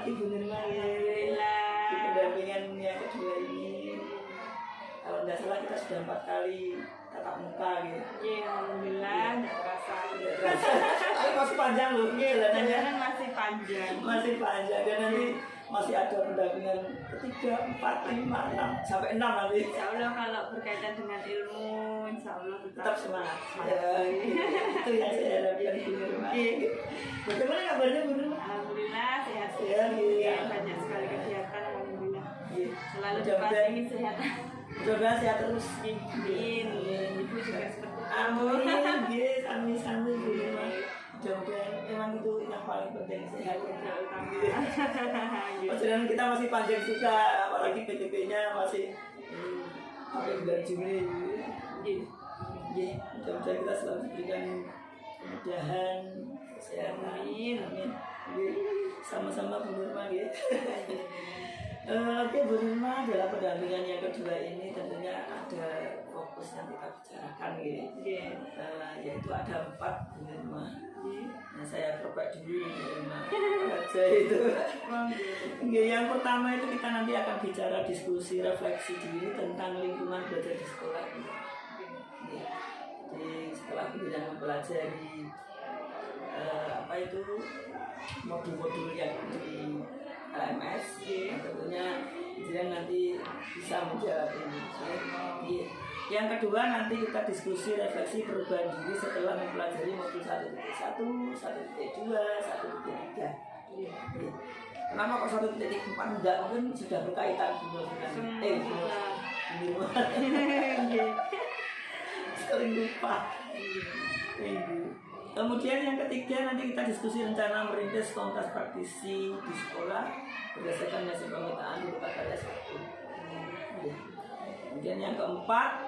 lagi Bu Nirma ya. Alhamdulillah. Di pendampingan yang kedua ini. Kalau nggak salah kita sudah 4 kali tatap muka gitu. Iya, alhamdulillah, nggak terasa. Tapi masih panjang loh, gila nanya. Perjalanan masih panjang. Masih panjang dan nanti masih ada pendampingan ketiga, 4, 5, 6 sampai 6 nanti. Insya Allah kalau berkaitan dengan ilmu, insya Allah Tetap semangat. Ya, itu yang saya harapkan Bu Nirma. Bagaimana kabarnya Bu Nirma? Alhamdulillah sehat. Ya, iya. Banyak sekali kegiatan, alhamdulillah. Iya. Selalu Mudah-mudahan dipasangin sehat. mudah-mudahan sehat terus. Amin. Ibu juga seperti itu. Amin, yes, amin, amin, Bu Nirma. Mudah-mudahan memang itu yang paling penting sehat. Perjalanan kita masih panjang juga, apalagi PTP-nya masih sampai bulan Juli. Mudah-mudahan kita selalu diberikan kemudahan, kesehatan. Amin. Sama-sama Bu Nirma ya. Oke Bu Nirma, dalam pendampingan yang kedua ini tentunya ada fokus yang kita bicarakan yaitu ada 4 Bu Nirma. Nah, saya coba dulu Bu Nirma aja itu. Yang pertama itu kita nanti akan bicara diskusi refleksi diri tentang lingkungan belajar di sekolah. Jadi setelah kita mempelajari apa itu modul-modul yang di LMS, tentunya jadi nanti bisa menjawab ini. Yang kedua nanti kita diskusi refleksi perubahan diri setelah mempelajari modul 1.1, 1.2, 1.3. Kenapa kok 1.4 enggak? Mungkin sudah berkaitan sering lupa. Kemudian yang ketiga nanti kita diskusi rencana merintis komunitas praktisi di sekolah berdasarkan hasil pemetaan di karya 1. Kemudian yang keempat,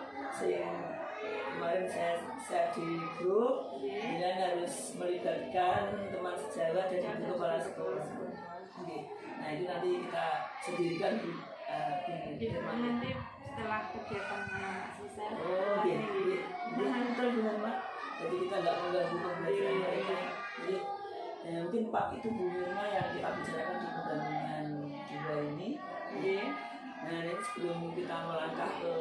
kemarin saya share di grup, kalian harus melibatkan teman sejawat dan ibu kepala sekolah. Nah itu nanti kita sendirikan di nanti setelah kegiatan anak selesai. Oh iya, betul benar Mbak. Jadi kita nggak mengganggu pembelajaran mereka. Jadi mungkin 4 itu Bu Nirma yang kita bicarakan di pendampingan juga ini. Nah ini sebelum kita melangkah ke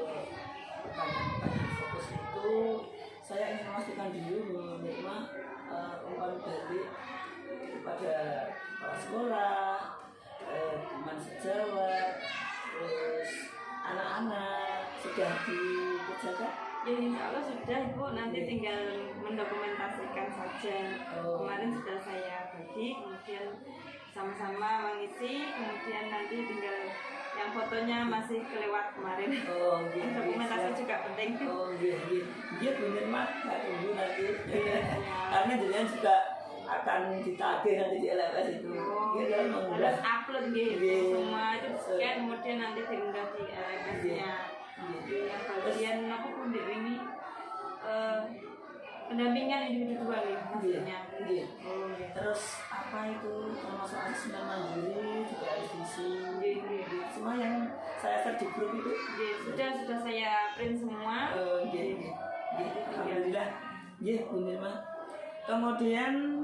pertanyaan fokus itu, saya ingin memastikan dulu Bu Nirma umpan balik kepada kepala sekolah, teman sejawat, terus anak-anak sudah dikerjakan. Ya insya Allah sudah Ibu, nanti tinggal mendokumentasikan saja. Kemarin sudah saya bagi, kemudian sama-sama mengisi, kemudian nanti tinggal yang fotonya masih kelewat kemarin. Dokumentasi juga penting. Iya benar Mak, saya tunggu nanti. Karena jadinya juga akan ditagih nanti di LMS itu. Harus upload gitu. Semua itu scan, kemudian nanti diunggah di LMS-nya. Yang bagian aku pun ini pendampingan individual ya maksudnya. Terus apa itu termasuk asesmen mandiri juga harus diisi. Semua yang saya share di grup itu. Sudah saya print semua. Alhamdulillah. Bu Nirma. Kemudian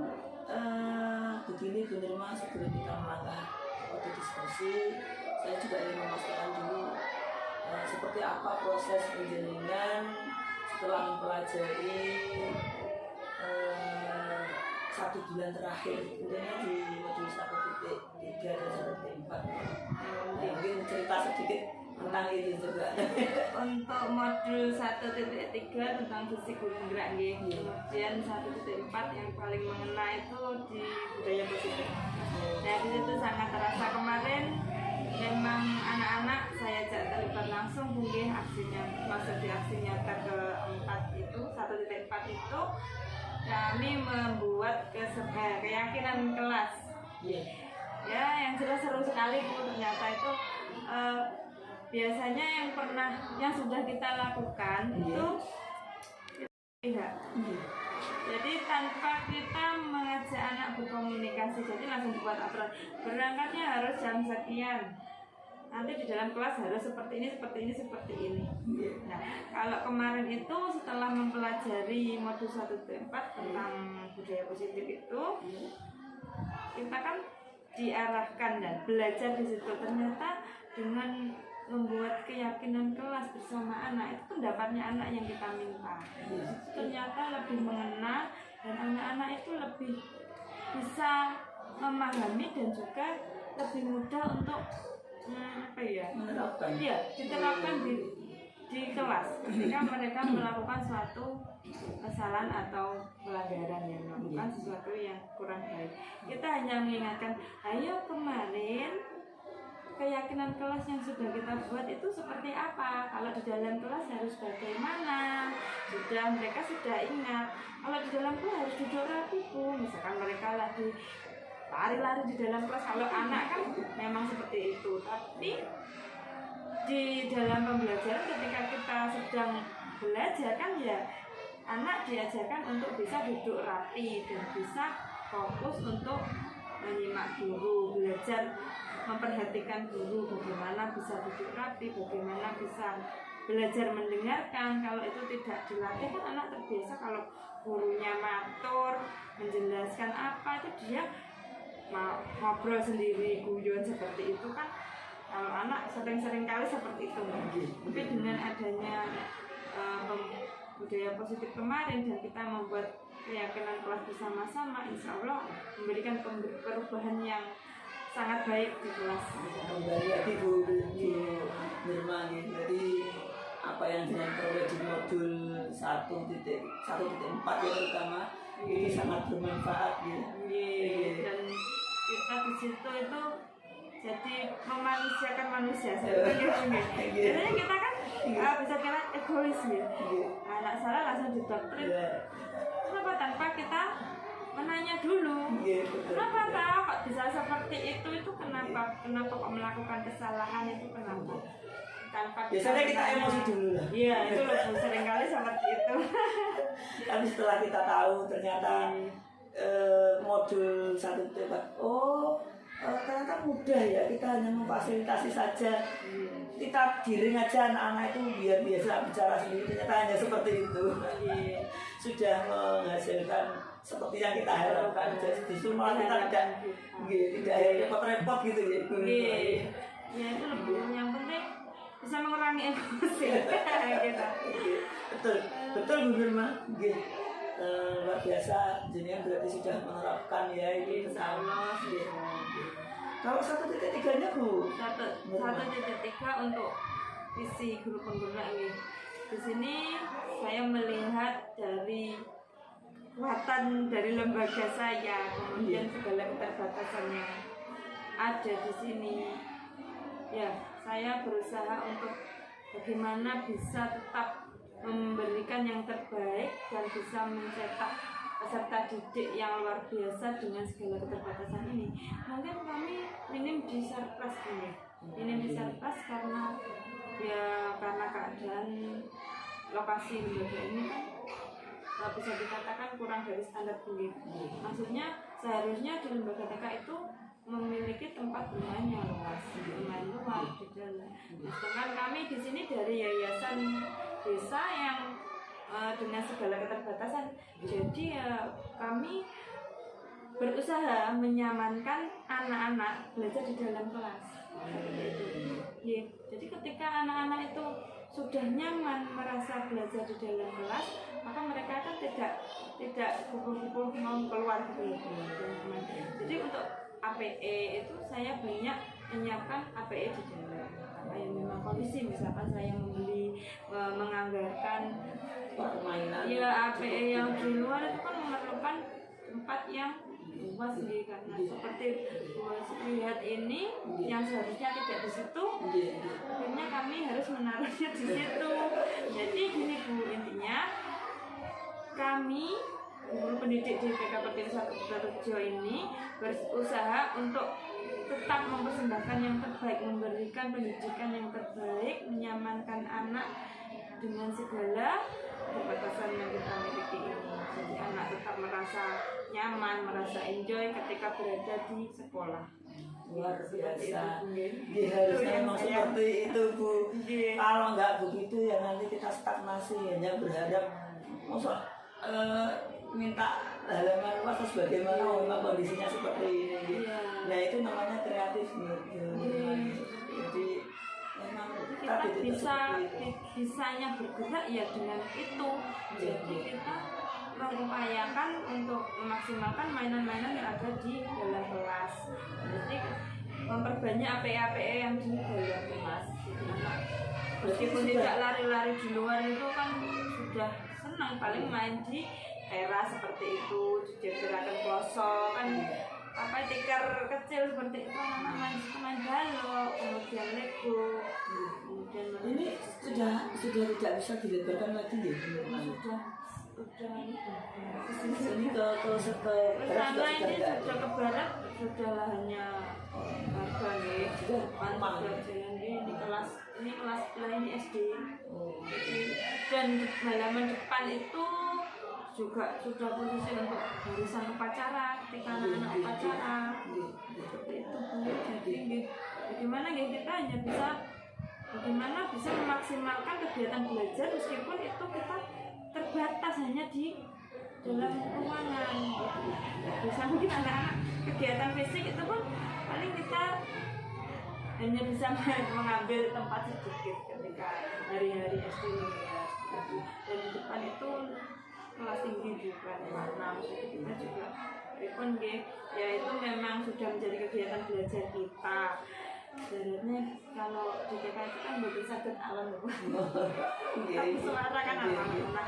begini Bu Nirma, sebelum kita melangkah waktu diskusi, saya juga ingin memastikan dulu seperti apa proses penjaringan setelah mempelajari 1 bulan terakhir, kemudian di modul 1.3 dan 1.4. Mungkin cerita sedikit tentang itu juga. Untuk modul 1.3 tentang fisik gunung gerak, kemudian 1.4 yang paling mengena itu di budaya positif. Nah di situ sangat terasa kemarin. Memang anak-anak saya ajak terlibat langsung mungkin aksinya, masuk di aksi nyata ke-4 itu 1.4 itu kami membuat keyakinan kelas. Ya yang jelas seru sekali itu ternyata itu biasanya yang sudah kita lakukan itu tidak. Jadi tanpa kita mengajak anak berkomunikasi, jadi langsung dibuat aturan berangkatnya harus jam sekian, nanti di dalam kelas harus seperti ini. Nah kalau kemarin itu setelah mempelajari modul 1.4 tentang budaya positif itu, kita kan diarahkan dan belajar di situ. Ternyata dengan membuat keyakinan kelas bersama anak, itu pendapatnya anak yang kita minta. Ternyata lebih mengena dan anak-anak itu lebih bisa memahami dan juga lebih mudah untuk menerapkan. Iya, diterapkan di kelas ketika mereka melakukan suatu kesalahan atau pelanggaran, yang melakukan sesuatu yang kurang baik. Kita hanya mengingatkan, ayo kemarin keyakinan kelas yang sudah kita buat itu seperti apa, kalau di dalam kelas harus bagaimana, mereka sudah ingat. Kalau di dalam kelas harus duduk rapi Bu, misalkan mereka lagi lari-lari di dalam kelas. Kalau anak kan memang seperti itu, tapi di dalam pembelajaran ketika kita sedang belajar kan ya anak diajarkan untuk bisa duduk rapi dan bisa fokus untuk menyimak guru, belajar memperhatikan guru, bagaimana bisa duduk rapi, bagaimana bisa belajar mendengarkan. Kalau itu tidak dilatih kan anak terbiasa kalau gurunya matur menjelaskan apa itu dia ngobrol sendiri, guyon seperti itu kan. Kalau anak sering-sering kali seperti itu. Tapi dengan adanya budaya positif kemarin dan kita membuat keyakinan kelas bersama-sama, insya Allah memberikan perubahan yang sangat baik di kelas. Kembali lagi Bu Nirma, jadi apa yang diperoleh di modul 1.4 ya terutama itu sangat bermanfaat ya. Dan kita di situ itu jadi memanusiakan manusia sebenarnya. Biasanya kita kan bisa kira egois ya. Anak salah langsung didoktrin. Kenapa tanpa kita menanya dulu? Kenapa tahu kok bisa seperti itu kenapa kok melakukan kesalahan itu kenapa? Tanpa biasanya kita emosi dulu lah. Iya, itu loh seringkali seperti itu. Tapi setelah kita tahu ternyata modul 1.4 ternyata mudah ya, kita hanya memfasilitasi saja. Kita giring aja anak-anak itu biar biasa bicara sendiri, ternyata hanya seperti itu. Sudah menghasilkan seperti yang kita harapkan. Justru malah kita tidak repot-repot gitu ya. Ya itu lebih yang penting bisa mengurangi emosi. Betul Bu Nirma. Luar biasa, jenengan berarti sudah menerapkan ya ini Insya Allah. Kalau 1.3-nya Bu? 1.3 untuk visi guru penggerak ini. Di sini saya melihat dari kekuatan dari lembaga saya, kemudian segala keterbatasan yang ada di sini. Ya, saya berusaha untuk bagaimana bisa tetap memberikan yang terbaik dan bisa mencetak peserta didik yang luar biasa dengan segala keterbatasan ini. Mungkin kami minim di surplus ini, karena keadaan lokasi lembaga ini kan bisa dikatakan kurang dari standar tinggi. Maksudnya seharusnya di lembaga TK itu memiliki tempat bermain yang luas di dalam. Sedangkan kami di sini dari yayasan desa yang dengan segala keterbatasan, jadi kami berusaha menyamankan anak-anak belajar di dalam kelas. Ya, jadi ketika anak-anak itu sudah nyaman merasa belajar di dalam kelas, maka mereka kan tidak kumpul-kumpul mau keluar gitu. Jadi untuk APE itu saya banyak menyiapkan APE di dalam. Yang memang kondisi, misalkan saya menganggarkan permainan. Ya APE yang di luar itu kan memerlukan tempat yang luas sih, karena seperti lihat ini yang seharusnya tidak di situ, akhirnya kami harus menaruhnya di situ. Jadi gini Bu, intinya kami guru pendidik di TK Pertiwi 1 Rejo ini berusaha untuk tetap mempersembahkan yang terbaik, memberikan pendidikan yang terbaik, menyamankan anak dengan segala keterbatasan yang kita miliki ini. Jadi anak tetap merasa nyaman, merasa enjoy ketika berada di sekolah. Luar biasa. Harusnya memang seperti itu Bu. Kalau nggak begitu ya nanti kita stagnasi, hanya berharap minta halaman luas terus bagaimana memang kondisinya seperti ini. Nah itu bisanya bergerak ya dengan itu. Jadi kita mengupayakan untuk memaksimalkan mainan-mainan yang ada di dalam kelas. Jadi memperbanyak APE yang di dalam kelas. Meskipun tidak lari-lari di luar itu kan sudah senang, paling main di teras seperti itu, gerakan kosong kan apa tikar kecil seperti itu, anak-anak main balok, kemudian Lego, kemudian ini sudah tidak bisa dilebarkan lagi ya? Sudah ini ke sana ini sudah ke barat, sudah lahannya warga nih, mantap jalan ini kelas sebelah ini SD. Dan halaman depan itu juga sudah posisi untuk barisan upacara ketika anak-anak upacara seperti itu Bu. Jadi bagaimana kita hanya bisa memaksimalkan kegiatan belajar meskipun itu kita terbatas hanya di dalam ruangan. Bisa mungkin anak-anak kegiatan fisik itu pun paling kita hanya bisa mengambil tempat sedikit ketika hari-hari SD ya. Dan di depan itu kelas tinggi juga warna kita juga ripon ya itu memang sudah menjadi kegiatan belajar kita. Sebenarnya kalau di TK itu kan lebih sakit alam tapi suara kan anak-anak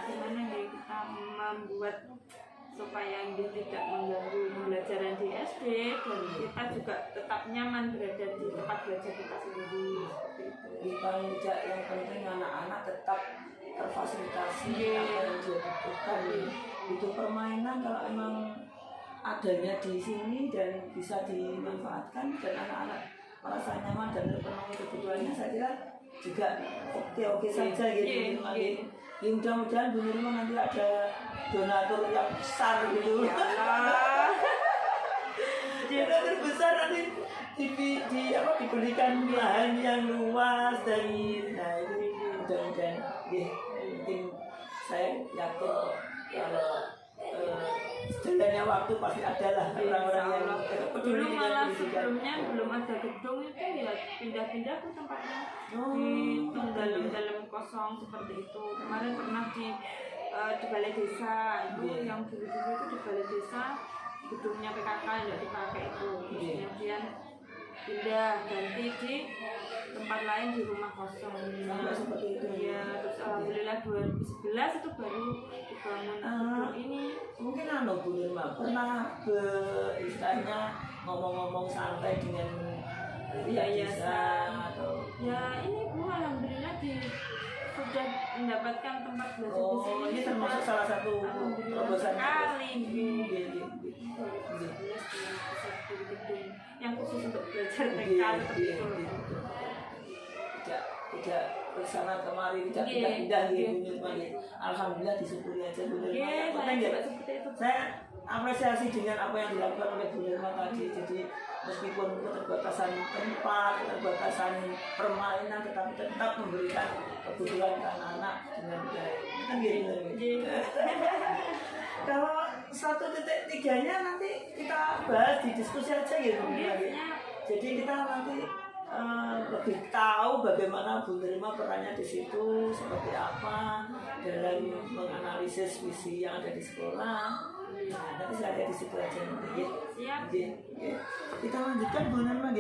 gimana kita membuat supaya tidak mengganggu pembelajaran di SD dan kita juga tetap nyaman berada di tempat belajar kita sendiri seperti itu. Paling tidak yang penting anak-anak tetap terfasilitasi apa yang dia butuhkan. Itu permainan kalau emang adanya di sini dan bisa dimanfaatkan dan anak-anak merasa nyaman dan terpenuhi kebutuhannya, saya kira juga oke saja gitu. Ya mudah-mudahan Bu Nurma nanti ada donatur yang besar gitu. Donatur besar nanti diberikan lahan yang luas dan nah ini mudah-mudahan mungkin saya yakin kalau sejalannya waktu pasti ada lah orang-orang yang peduli. Dulu malah sebelumnya belum ada gedung itu ya pindah-pindah ke tempatnya di dalam kosong seperti itu. Kemarin pernah di balai desa itu yang dulu itu di balai desa gedungnya PKK tidak dipakai itu. Kemudian pindah ganti di tempat lain di rumah kosong. Seperti itu. Ya, terus alhamdulillah 2011 itu baru dibangun gedung ini. Mungkin Bu Nurma pernah istilahnya ngomong-ngomong santai dengan yayasan atau ya ini Bu alhamdulillah sudah mendapatkan tempat belajar di sini. Ini termasuk salah satu terobosan sekali yang khusus untuk belajar TK seperti itu. Tidak bersama kemari, tidak pindah-pindah gitu. Alhamdulillah disyukuri aja Bu Nurma. Saya apresiasi dengan apa yang dilakukan oleh Bu Nurma tadi. Jadi meskipun keterbatasan tempat, keterbatasan permainan, tetapi tetap memberikan kebutuhan anak-anak dengan baik. Kan gitu. Kalau 1.3-nya nanti kita bahas di diskusi aja gitu. Jadi kita nanti lebih tahu bagaimana Bu Nurma perannya di situ seperti apa dalam menganalisis visi yang ada di sekolah. Nanti saya ada di situ aja nanti. Siap. Kita lanjutkan Bu Nurma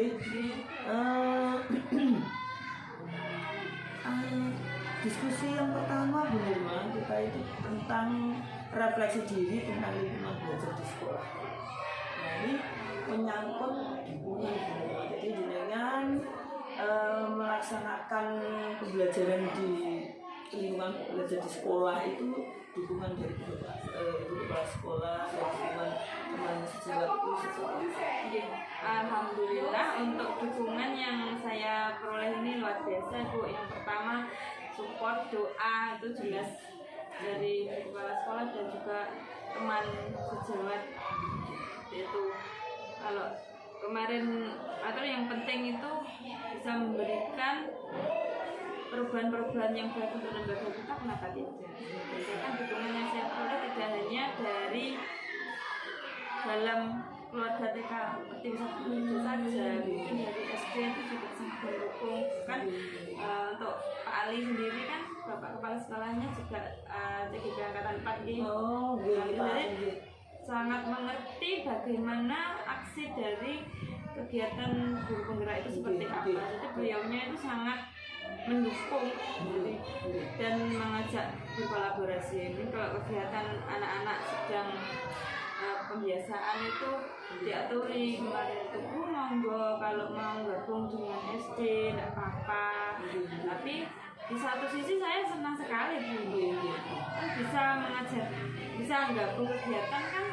diskusi yang pertama Bu Nurma kita itu tentang refleksi diri tentang lingkungan belajar di sekolah. Nah ini menyangkut dukungan Bu Nurma. Jadi jenengan melaksanakan pembelajaran di lingkungan belajar di sekolah itu dukungan dari kepala sekolah dan dukungan teman sejawat itu seperti apa? Alhamdulillah untuk dukungan yang saya peroleh ini luar biasa Bu. Yang pertama support doa itu jelas dari kepala sekolah dan juga teman sejawat itu. Kalau kemarin atau yang penting itu bisa memberikan perubahan-perubahan yang baik untuk lembaga kita, kenapa tidak? Jadi kan dukungan yang saya peroleh tidak hanya dari dalam keluarga TK tim satu itu saja, mungkin dari SD itu juga sangat mendukung kan. Untuk Pak Ali sendiri kan bapak kepala sekolahnya juga CGP angkatan 4 gitu. Oh, gitu. Jadi sangat mengerti bagaimana aksi dari kegiatan guru penggerak itu seperti apa. Jadi beliaunya itu sangat mendukung dan mengajak berkolaborasi. Ini kalau kegiatan anak-anak sedang pembiasaan itu diaturi kemarin itu monggo kalau mau gabung dengan SD tidak apa-apa. Tapi di satu sisi saya senang sekali kan bisa mengajar, bisa gabung kegiatan kan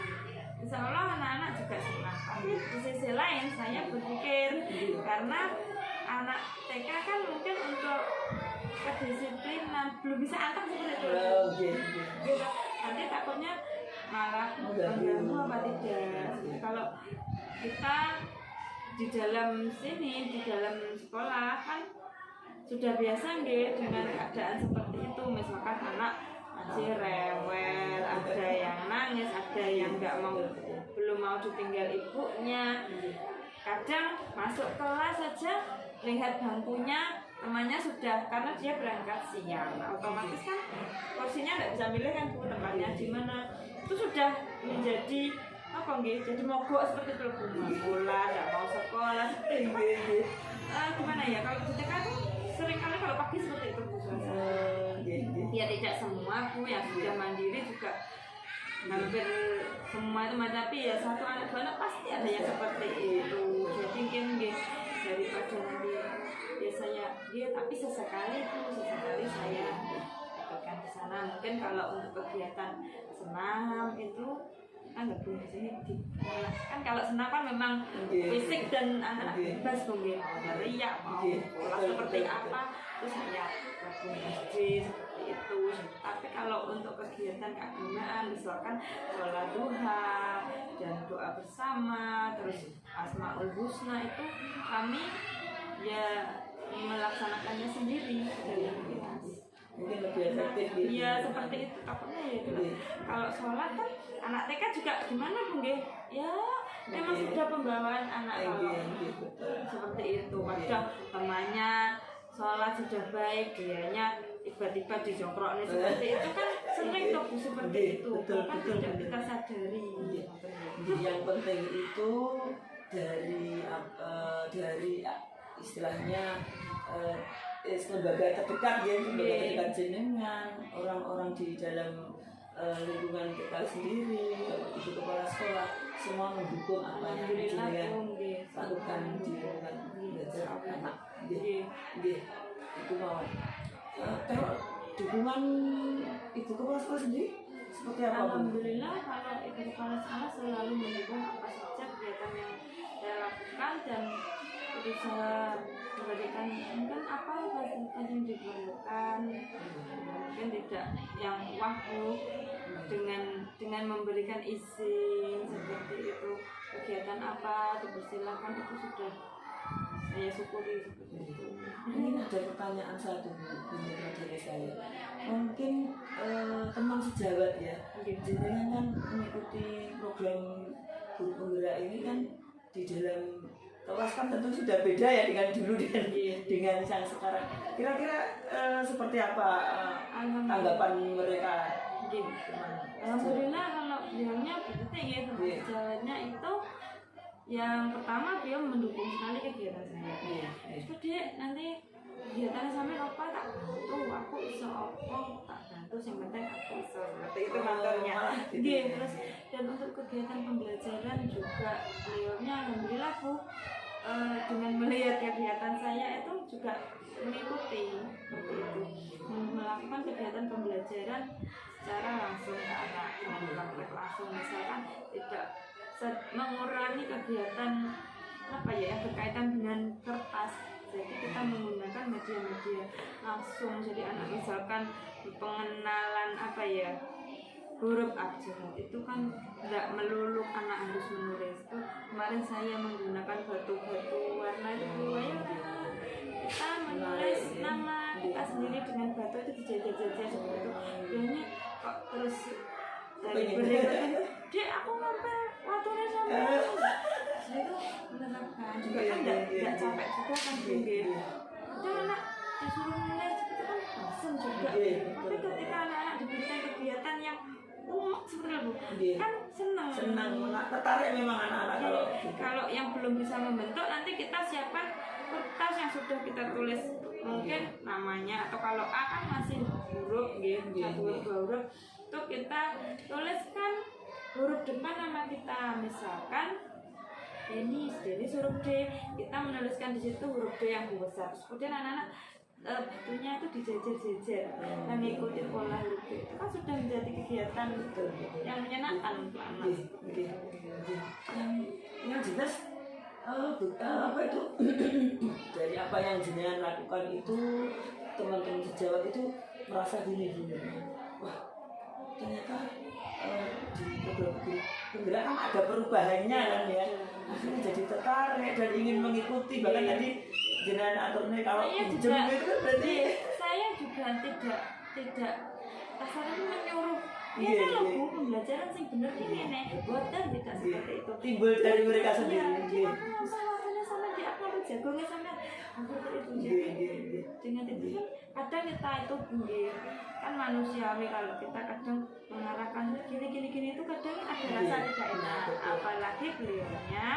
insya Allah anak-anak juga senang. Tapi di sisi lain saya berpikir karena anak TK kan mungkin untuk kedisiplinan belum bisa angkat seperti itu. Gitu. Nanti takutnya malah mengganggu apa tidak. Kalau kita di dalam sini, di dalam sekolah kan sudah biasa nggih dengan keadaan seperti itu. Misalkan anak masih rewel, ada yang nangis, ada yang belum mau ditinggal ibunya. Kadang masuk kelas saja lihat bangkunya temannya sudah, karena dia berangkat siang, otomatis kan porsinya nggak bisa milih kan bu tempatnya di mana, itu sudah menjadi apa nggih, jadi mogok seperti itu bola, nggak mau sekolah seperti gimana ya, kalau di TK tuh sering kali kalau pagi seperti itu bu ya tidak semua bu yang sudah mandiri juga hampir semua itu tapi ya satu anak dua anak pasti ada yang seperti itu. Jadi mungkin daripada nanti ya saya tapi sesekali saya ikutkan ke sana. Mungkin kalau untuk kegiatan senam itu kan nggak boleh di sini kan kalau senam kan memang fisik dan anak bebas mungkin mau teriak mau pola seperti apa terus saya gabung SD seperti itu. Tapi kalau untuk kegiatan keagamaan misalkan sholat duha dan doa bersama terus Asmaul Husna itu kami ya melaksanakannya sendiri dalam kelas. Mungkin lebih efektif gitu. Iya seperti itu takutnya ya gitu. Kalau sholat kan anak TK juga gimana bu nggih? Ya memang sudah pembawaan anak kalau seperti itu. Kadang temannya sholat sudah baik, dianya tiba-tiba dijongkroknya seperti itu kan sering tuh seperti itu. Kan tidak kita sadari. Yang penting itu dari istilahnya lembaga terdekat ya, lembaga terdekat jenengan, orang-orang di dalam lingkungan kita sendiri, ibu kepala sekolah semua mendukung apa yang jenengan lakukan di lingkungan belajar anak. Itu mau. Kalau dukungan ibu kepala sekolah sendiri seperti apa? Alhamdulillah kalau ibu kepala sekolah selalu mendukung apa saja kegiatan yang saya lakukan dan berusaha memberikan mungkin apa fasilitas yang diperlukan, mungkin tidak yang wah bu dengan memberikan izin seperti itu kegiatan apa dipersilakan itu sudah saya syukuri seperti itu. Ini ada pertanyaan satu dari saya. Mungkin teman sejawat ya, jenengan kan mengikuti program guru penggerak ini kan di dalam kelas kan tentu sudah beda ya dengan dulu dengan yang sekarang. Kira-kira seperti apa tanggapan mereka? Alhamdulillah kalau bilangnya begitu ya teman sejawatnya itu yang pertama dia mendukung sekali kegiatan saya. Itu dia nanti kegiatan sampai apa tak bantu, aku bisa apa tak bantu, yang penting aku bisa seperti itu kantornya. Terus dan untuk kegiatan pembelajaran juga beliaunya alhamdulillah bu dengan melihat kegiatan saya itu juga mengikuti seperti itu, melakukan kegiatan pembelajaran secara langsung ke anak dengan langsung, misalkan tidak mengurangi kegiatan apa ya yang berkaitan dengan kertas. Jadi kita menggunakan media-media langsung. Jadi anak misalkan pengenalan apa ya huruf abjad itu kan tidak melulu anak harus menulis. Itu kemarin saya menggunakan batu-batu warna itu ya kita menulis nama kita sendiri dengan batu itu dijajah-jajah seperti itu. Ini kok terus dari berikutnya, Dek aku ngambil waktunya sama saya itu menerapkan juga kan nggak capek juga kan mungkin kadang anak disuruh nulis itu kan bosan juga tapi ketika anak-anak diberikan kegiatan yang seperti itu kan senang tertarik memang anak-anak kalau yang belum bisa membentuk nanti kita siapkan kertas yang sudah kita tulis mungkin namanya atau kalau A kan masih huruf gitu 1 huruf 2 huruf itu kita tuliskan huruf depan nama kita misalkan ini huruf D kita menuliskan di situ huruf D yang besar kemudian anak-anak batunya itu dijejer-jejer mengikuti pola huruf D itu kan sudah menjadi kegiatan yang menyenangkan untuk anak. Yang jelas apa itu dari apa yang jenengan lakukan itu teman-teman sejawat itu merasa gini wah ternyata di beberapa penggerak kan ada perubahannya kan ya akhirnya jadi tertarik dan ingin mengikuti bahkan tadi jenengan aturnya kalau pinjam itu berarti saya juga tidak kasarnya menyuruh ya kalau bu pembelajaran sih bener ini nih buatan tidak seperti itu timbul dari mereka sendiri sama di apa jagongnya sama seperti itu dengan itu kadang kita itu kan manusiawi kalau kita kadang mengarahkan gini itu kadang ada rasa tidak enak apalagi beliaunya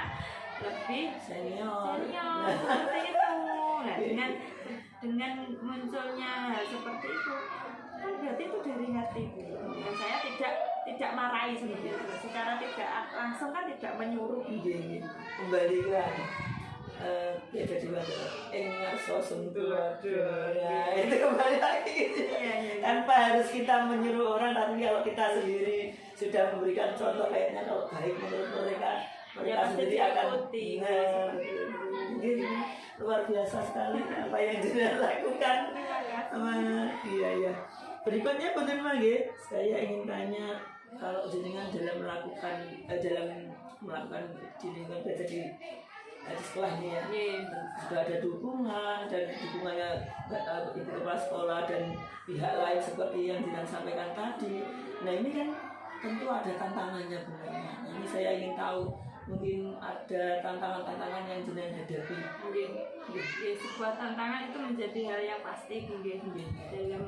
lebih senior seperti itu nah dengan munculnya hal seperti itu kan berarti itu dari hati dan saya tidak marahi sebenarnya secara tidak langsung kan tidak menyuruh kembali ke ya jadi ingat sosum tua ya itu kembali lagi tanpa harus kita menyuruh orang tapi kalau kita sendiri sudah memberikan contoh kayaknya kalau baik menurut mereka sendiri akan mungkin luar biasa sekali apa yang sudah lakukan iya berikutnya benar lagi saya ingin tanya kalau jenengan dalam melakukan di lingkungan belajar di sekolah ini ya sudah ada dukungan dan dukungannya ibu kepala sekolah dan pihak lain seperti yang jenengan sampaikan tadi. Nah ini kan tentu ada tantangannya sebenarnya. Ini saya ingin tahu mungkin ada tantangan-tantangan yang jenengan hadapi. Sebuah tantangan itu menjadi hal yang pasti dalam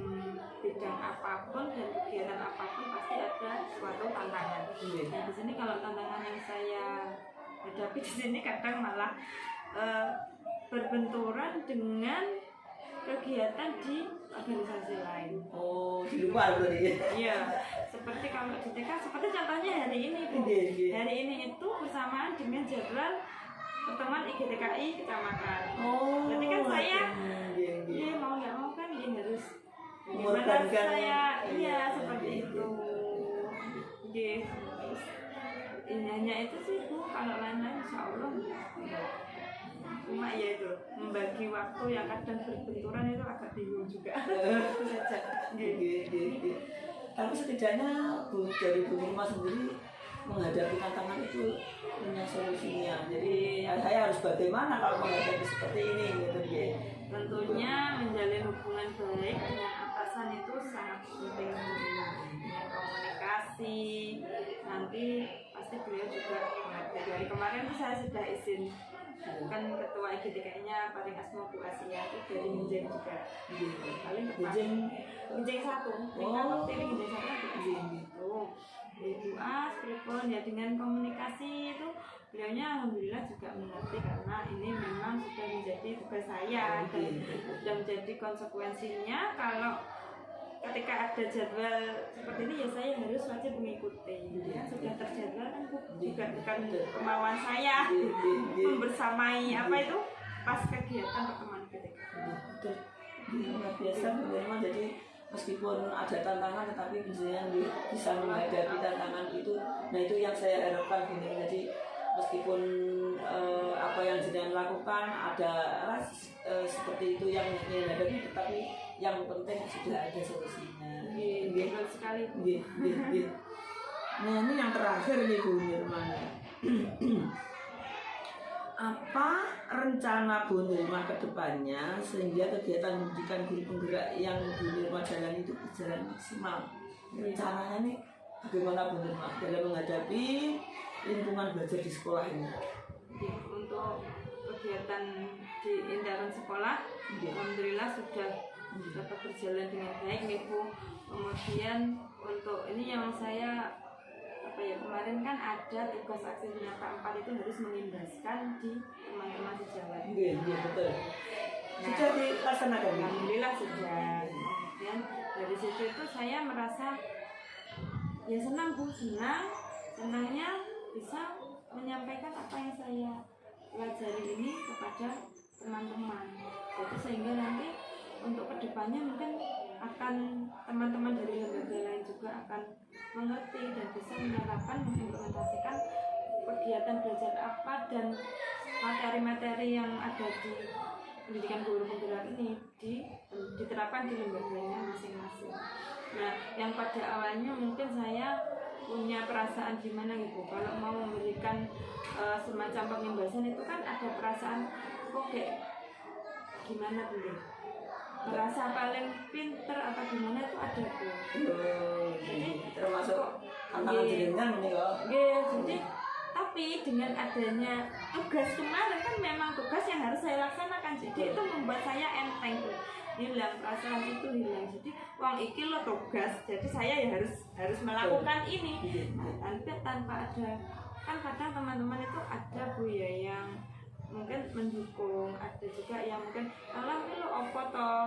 bidang apapun dan kegiatan apapun pasti ada suatu tantangan. Nah di sini kalau tantangan yang saya hadapi di sini kadang malah berbenturan dengan kegiatan di organisasi lain. Oh, di luar berarti. Iya, seperti kalau di TK, seperti contohnya hari ini Bu. Hari ini itu bersamaan dengan jadwal pertemuan IGTKI kecamatan. Oh. Berarti kan saya, ya mau nggak mau kan ini harus mengorbankan saya, iya seperti itu. Ini hanya itu sih Bu, kalau lain-lain insya Allah cuma ya itu membagi waktu yang kadang berbenturan itu agak bingung juga. Itu saja. Tapi setidaknya dari Bu Nirma sendiri menghadapi tantangan itu punya solusinya. Jadi saya harus bagaimana kalau menghadapi seperti ini gitu ya. Tentunya menjalin hubungan baik dengan atasan itu sangat penting dengan komunikasi. Nanti pasti beliau juga mengerti. Dari kemarin tuh saya sudah izin kan ketua IGTK-nya paling asma Bu Asia itu dari Minjeng juga paling Minjeng 1 tingkat waktu ini Minjeng 1 gitu Bu As, Pripon ya dengan komunikasi itu beliaunya alhamdulillah juga mengerti karena ini memang sudah menjadi tugas saya dan sudah menjadi konsekuensinya kalau ketika ada jadwal seperti ini ya saya harus wajib mengikuti kan sudah terjadwal kan juga bukan kemauan saya membersamai apa itu pas kegiatan pertemuan ketika betul luar biasa memang jadi meskipun ada tantangan tetapi misalnya bisa menghadapi tantangan itu nah itu yang saya harapkan gini jadi meskipun apa yang jenengan lakukan ada seperti itu yang dihadapi tetapi yang penting sudah ada solusinya. Betul sekali. Nah ini yang terakhir nih Bu Nirma. Apa rencana Bu Nirma ke depannya sehingga kegiatan pendidikan guru penggerak yang Bu Nirma jalani itu berjalan maksimal? Rencananya nih bagaimana Bu Nirma dalam menghadapi lingkungan lingkungan belajar di sekolah ini? Untuk kegiatan di intern sekolah, alhamdulillah sudah dapat berjalan dengan baik nih Bu. Kemudian untuk ini yang saya kemarin kan ada tugas aksi nyata 4 itu harus mengimbaskan di teman-teman sejawat. Iya betul. Sudah dilaksanakan? Alhamdulillah sudah. Kemudian dari situ itu saya merasa ya senang Bu, senangnya bisa menyampaikan apa yang saya pelajari ini kepada teman-teman. Jadi sehingga nanti untuk kedepannya mungkin akan teman-teman dari lembaga lain juga akan mengerti dan bisa menerapkan, mengimplementasikan kegiatan belajar apa dan materi-materi yang ada di pendidikan guru penggerak ini diterapkan di lembaganya masing-masing. Nah, yang pada awalnya mungkin saya punya perasaan gimana gitu, kalau mau memberikan semacam pengimbasan itu kan ada perasaan kok kayak gimana dulu, merasa paling pinter atau gimana itu ada tuh. Jadi termasuk tantangan jenengan ini kok. Jadi tapi dengan adanya tugas kemarin kan memang tugas yang harus saya laksanakan, jadi itu membuat saya enteng tuh, hilang perasaan itu hilang. Jadi uang iki lo tugas, jadi saya ya harus melakukan ini. Nah, tanpa ada, kan kadang teman-teman itu ada Bu ya yang mungkin mendukung, ada juga yang mungkin alah lo opo toh,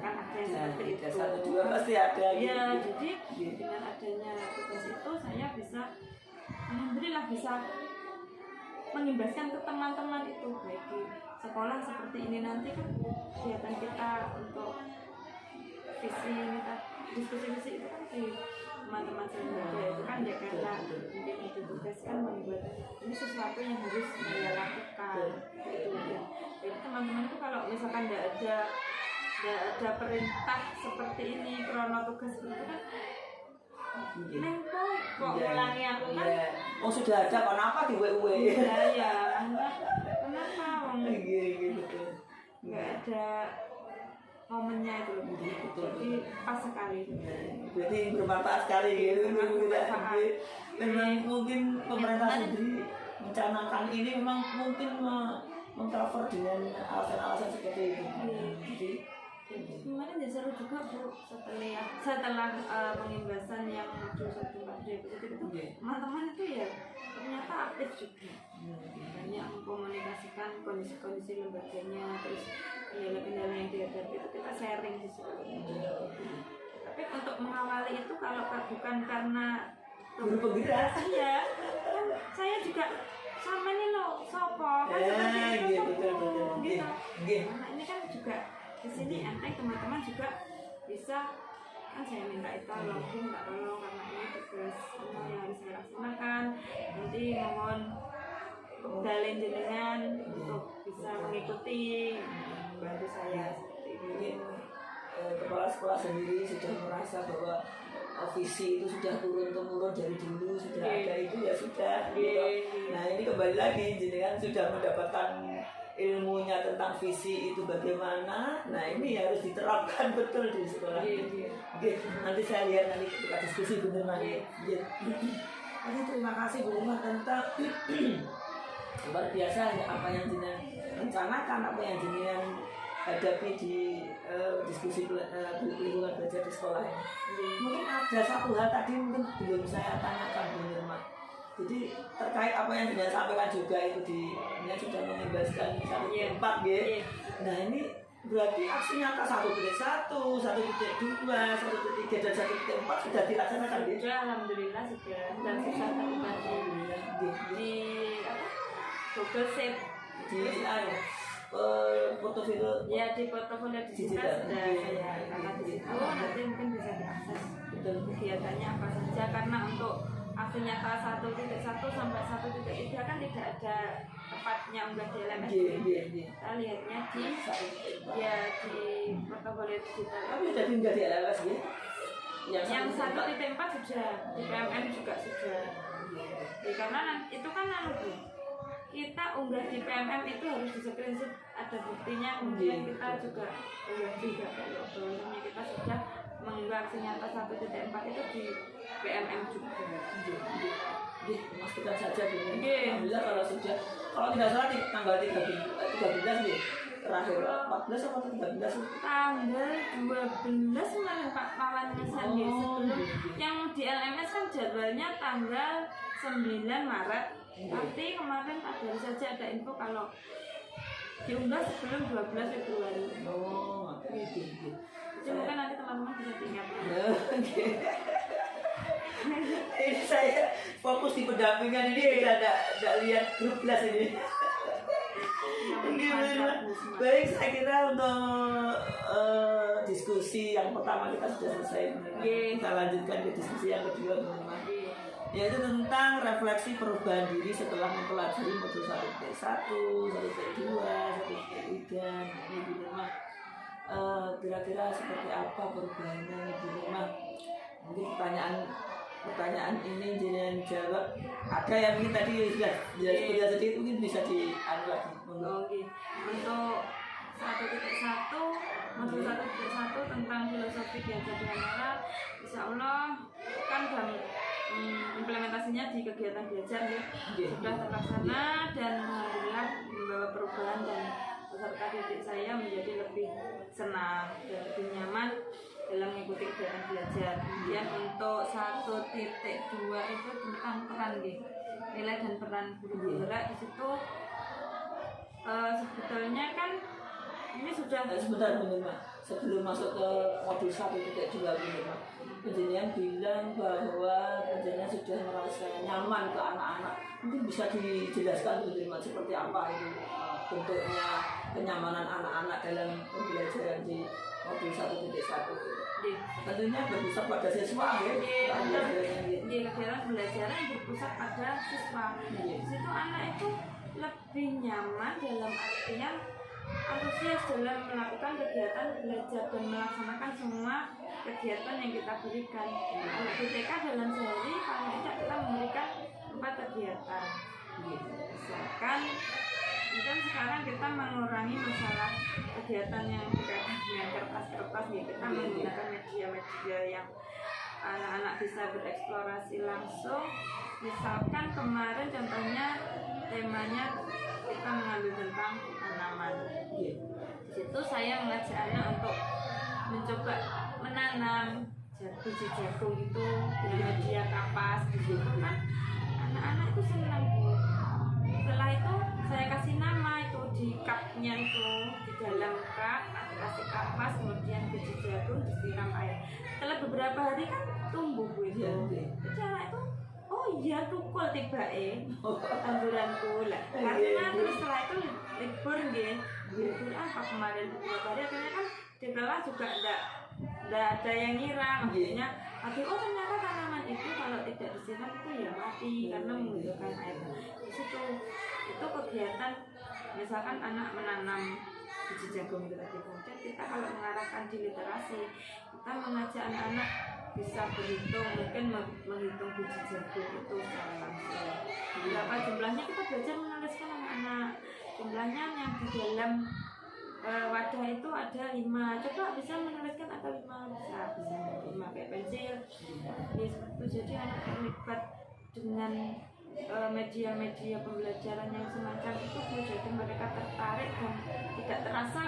kan ada yang seperti itu. Satu dua pasti ada. Ya, jadi dengan adanya tugas itu saya bisa, alhamdulillah bisa mengimbaskan ke teman-teman itu, baik di sekolah seperti ini nanti kan kegiatan kita untuk visi kita diskusi-diskusi itu kan di teman-teman semuanya itu kan ya karena mungkin ditugaskan membuat ini sesuatu yang harus saya lakukan itu ya. Jadi teman-teman itu kalau misalkan tidak ada perintah seperti ini, krono tugas itu kan neng kok ngulangi aku kan. Oh sudah ada, kenapa di WW? Ya, kenapa wong betul. nggak ada momennya itu loh. Jadi pas sekali. Berarti bermanfaat sekali gitu. Memang mungkin pemerintah sendiri mencanangkan ini memang mungkin mengcover dengan alasan-alasan seperti itu. Jadi kemarin ya seru juga Bu, setelah pengimbasan yang modul 1 itu teman-teman itu ya ternyata aktif juga, banyak mengkomunikasikan kondisi-kondisi lembaganya, terus kendala-kendala yang dihadapi itu kita sharing di situ. Tapi untuk mengawali itu kalau bukan karena guru penggerak ya kan saya juga sama nih lo sopo kan seperti itu gitu. Nah ini kan juga di sini enteng teman-teman juga bisa kan saya minta itu minta tolong karena ini tugas yang harus saya laksanakan, nanti mohon dalin jenengan untuk bisa mengikuti bantu saya seperti ini. Kepala sekolah sendiri sudah merasa bahwa visi itu sudah turun-temurun dari dulu sudah ada itu ya sudah gitu. Nah ini kembali lagi jenengan sudah mendapatkan ilmunya tentang visi itu bagaimana. Nah ini harus diterapkan betul di sekolah. Nanti saya lihat nanti ketika diskusi benar nanti. Jadi terima kasih Bu Irma tentang luar biasa apa yang jenengan rencanakan, apa yang jenengan hadapi di diskusi lingkungan belajar di sekolah ini. Mungkin ada satu hal tadi mungkin belum saya tanyakan Bu Irma. Jadi terkait apa yang sudah sampaikan juga itu ini sudah mengimbaskan 1.4 ya. Nah ini berarti aksi nyata 1.1, 1.2, 1.3 dan 1.4 sudah dilaksanakan ya? Sudah, alhamdulillah sudah. Dan sudah terbagi di Google Sheet di portofolio. Ya di portofolio digital sudah saya angkat di situ. Nanti mungkin bisa diakses kegiatannya apa saja, karena untuk aksi nyata 1.1 sampai 1.3 kan tidak ada tepatnya unggah di LMS. Kita lihatnya di portofolio digital. Tapi sudah diunggah di LMS ya? Yang 1.4 sudah, di PMM juga sudah. Karena itu kan kita unggah di PMM itu harus di screenshot, ada buktinya, kemudian kita juga unggah juga bahwasanya kita sudah mengunggah aksi nyata 1.4 itu di PMM juga. memastikan saja dulu. Nggih. Alhamdulillah kalau tidak salah di tanggal 13 nih terakhir 14 atau 13 sih? Tanggal 12 kemarin Pak Pawan ngesan ya, sebelum yang di LMS kan jadwalnya tanggal 9 Maret. Tapi kemarin baru saja ada info kalau diunggah sebelum 12 Februari. Oh, gitu. Jadi mungkin nanti teman-teman bisa tinggalkan. Ini saya fokus di pendampingan ini, kita tidak lihat grup kelas ini. Baik, saya kira untuk diskusi yang pertama kita sudah selesai. Kita lanjutkan ke diskusi yang kedua, teman-teman. Yaitu tentang refleksi perubahan diri setelah mempelajari modul 1.1, 1.2, 1.3. Ini di rumah kira-kira seperti apa perubahannya di rumah? Mungkin pertanyaan ini jangan jawab. Ada yang mungkin tadi sudah sedikit, mungkin bisa dianu lagi. Oke. Untuk 1.1 modul 1.1 tentang filosofi belajar dengan anak, insya Allah kan implementasinya di kegiatan belajar ya sudah terlaksana dan alhamdulillah membawa perubahan dan peserta didik saya menjadi lebih senang dan lebih nyaman dalam mengikuti kegiatan belajar. Kemudian untuk 1.2 itu tentang peran nilai dan peran guru penggerak. Di situ sebetulnya kan ini sudah sebentar Pak. Sebelum masuk ke modul 1.2 ini Pak, penjenengan bilang bahwa penjenengan sudah merasa nyaman ke anak-anak. Mungkin bisa dijelaskan Pak, seperti apa itu bentuknya kenyamanan anak-anak dalam pembelajaran di modul 1.1 itu. Tentunya berpusat pada siswa ya. Kegiatan belajaran berpusat pada siswa. Di situ anak itu lebih nyaman dalam artian antusias dalam melakukan kegiatan belajar dan melaksanakan semua kegiatan yang kita berikan. Kalau di TK dalam sehari paling tidak kita memberikan 4 kegiatan. Misalkan mungkin sekarang kita mengurangi masalah kegiatan yang berkaitan dengan kertas-kertas ya, kita menggunakan media-media yang anak-anak bisa bereksplorasi langsung. Misalkan kemarin contohnya temanya kita mengambil tentang tanaman. Di situ saya mengajak anak untuk mencoba menanam biji jagung itu dengan media kapas. Di situ kan anak-anak itu senang. Setelah itu saya kasih nama itu di cupnya itu, di dalam cup kasih kapas, kemudian biji jagung disiram air. Setelah beberapa hari kan tumbuh itu. Jadi anak itu oh iya tukul tiba-tiba tanduranku lah. Karena terus setelah itu libur libur apa kemarin beberapa hari akhirnya kan di kelas juga enggak ada yang ngira, maksudnya oh ternyata tanaman itu kalau tidak disiram itu ya mati karena membutuhkan air. Di situ itu kegiatan misalkan anak menanam biji jagung itu tadi. Kemudian kita kalau mengarahkan di literasi, kita mengajak anak-anak bisa berhitung, mungkin menghitung biji jagung itu secara langsung. Berapa jumlahnya kita belajar menuliskan anak-anak. Jumlahnya yang di dalam wadah itu ada 5. Coba bisa menuliskan ada 5, bisa 5 kayak pensil. Jadi anak terlibat dengan media-media pembelajaran yang semacam itu jadi mereka tertarik dan tidak terasa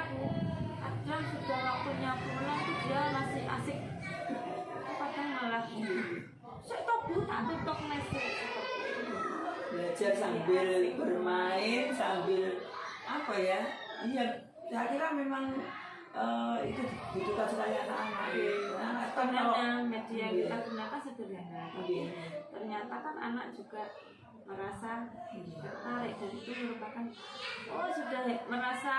kadang sudah waktunya pulang tuh dia masih asik, kadang malah saya tutup nasi belajar sambil bermain sambil apa ya. Iya, saya kira memang itu dibutuhkan sekali anak-anak. Karena media yang kita gunakan sederhana, ternyata kan anak juga merasa tertarik dan itu merupakan sudah merasa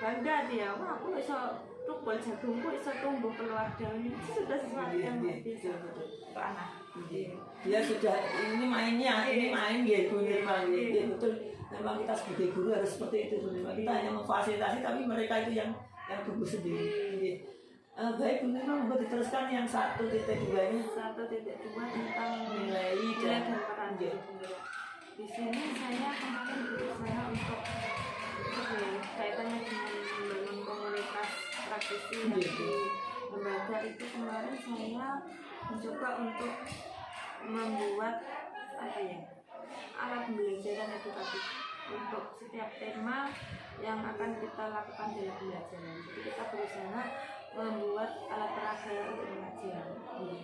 bangga dia. Wah, aku bisa tukul jagungku bisa tumbuh keluar daun, itu sudah sesuatu yang bisa untuk anak. Dia sudah ini mainnya, ini main gitu betul. Memang kita sebagai guru harus seperti itu. Kita hanya memfasilitasi, tapi mereka itu yang tumbuh sendiri. Baik, Bu Nirma, mau diteruskan yang 1.2 ini. 1.2 tentang nilai dan peran guru penggerak. Di sini saya kemarin berusaha untuk kaitannya dengan membangun komunitas praktisi yang di lembaga itu. Kemarin saya mencoba untuk membuat alat pembelajaran edukatif untuk setiap tema yang akan kita lakukan dalam pembelajaran. Jadi kita berusaha membuat alat peraga untuk mengajar. Jadi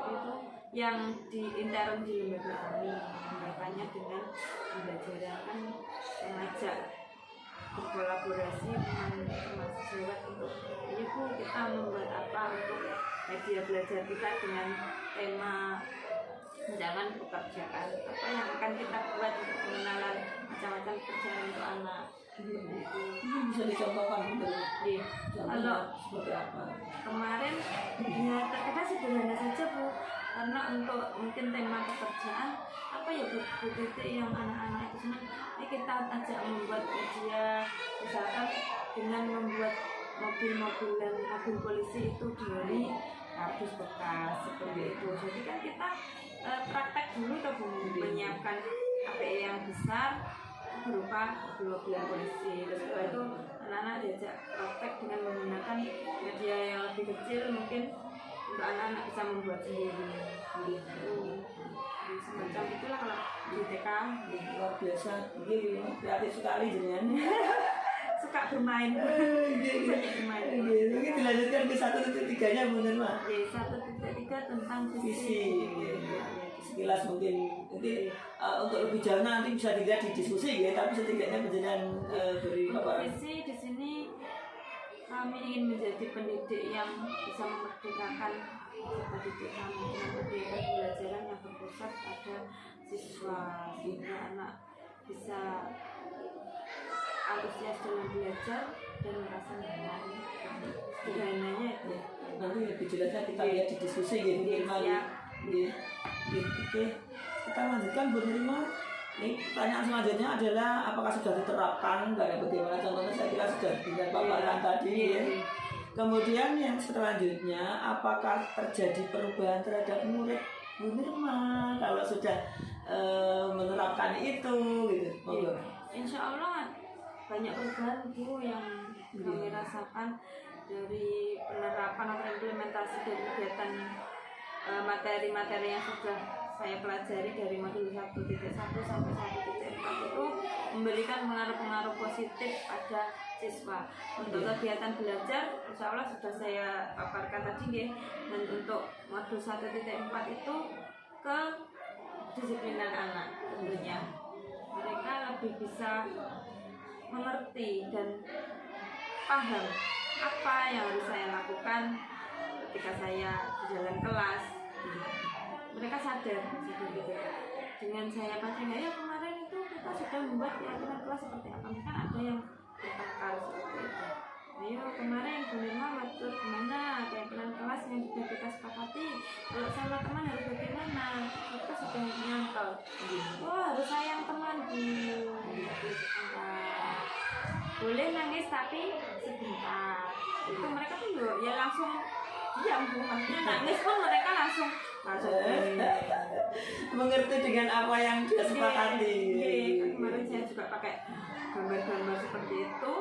itu yang di intern di lembaga kami, makanya dengan pembelajaran kan mengajak berkolaborasi teman-teman sejawat untuk ini Bu, kita membuat apa untuk media belajar kita dengan tema misalkan pekerjaan apa yang akan kita buat untuk pengenalan macam-macam pekerjaan untuk anak. Ini bisa dicontohkan gitu. Iya. Kalau Seperti apa? kemarin ya terkadang sederhana saja Bu, karena untuk mungkin tema pekerjaan apa ya Bu titik yang anak-anak itu senang, ini kita ajak membuat media misalkan dengan membuat mobil polisi itu dari kardus bekas seperti itu. Jadi kan kita praktek dulu tuh Bu, menyiapkan APE yang besar berupa mobil polisi. Terus setelah itu anak-anak diajak praktek dengan menggunakan media yang lebih kecil, mungkin untuk anak-anak bisa membuat sendiri. Semacam itulah kalau di TK. Luar biasa, ini kreatif sekali jenengan. Suka bermain, banyak bermain. Mungkin dilanjutkan ke 1.3-nya bener Mak. 1.3 tentang Visi. Sekilas mungkin nanti untuk lebih jauh nanti bisa dilihat di diskusi ya, tapi setidaknya penjelasan dari Bapak. Visi di sini kami ingin menjadi pendidik yang bisa memerdekakan peserta didik kami dengan kegiatan pembelajaran yang berpusat pada siswa, sehingga anak bisa antusias dalam belajar dan merasa nyaman. Sederhananya itu. Nanti lebih jelasnya kita lihat di diskusi gitu ya. Oke, kita lanjutkan Bu Nirma. Ini pertanyaan selanjutnya adalah apakah sudah diterapkan kayak bagaimana contohnya, saya kira sudah dengan paparan tadi ya. Kemudian yang selanjutnya, apakah terjadi perubahan terhadap murid Bu Nirma kalau sudah menerapkan itu gitu? Insya Allah banyak perubahan Bu yang kami rasakan dari penerapan atau implementasi dari kegiatan materi-materi yang sudah saya pelajari dari modul 1.1 sampai 1.4 itu memberikan pengaruh-pengaruh positif pada siswa. Untuk kegiatan belajar, insya Allah sudah saya paparkan tadi ya. Dan untuk modul 1.4 itu ke disiplinan anak tentunya. Mereka lebih bisa mengerti dan paham apa yang harus saya lakukan ketika saya di dalam kelas. Mereka sadar gitu. Dengan saya pancing, ya kemarin itu kita sudah membuat keyakinan kelas seperti apa. Kan ada yang bertengkar seperti itu. Ayo kemarin Bu Nirma waktu gimana keyakinan kelas yang sudah kita sepakati. Kalau sama teman harus bagaimana? Kita sudah nyantol. Oh harus sayang teman Bu. Boleh nangis tapi sebentar. Itu mereka tuh ya langsung diam Bu. Maksudnya nangis pun mereka langsung mengerti dengan apa yang dia sepakati. Kemarin saya juga pakai gambar-gambar seperti itu.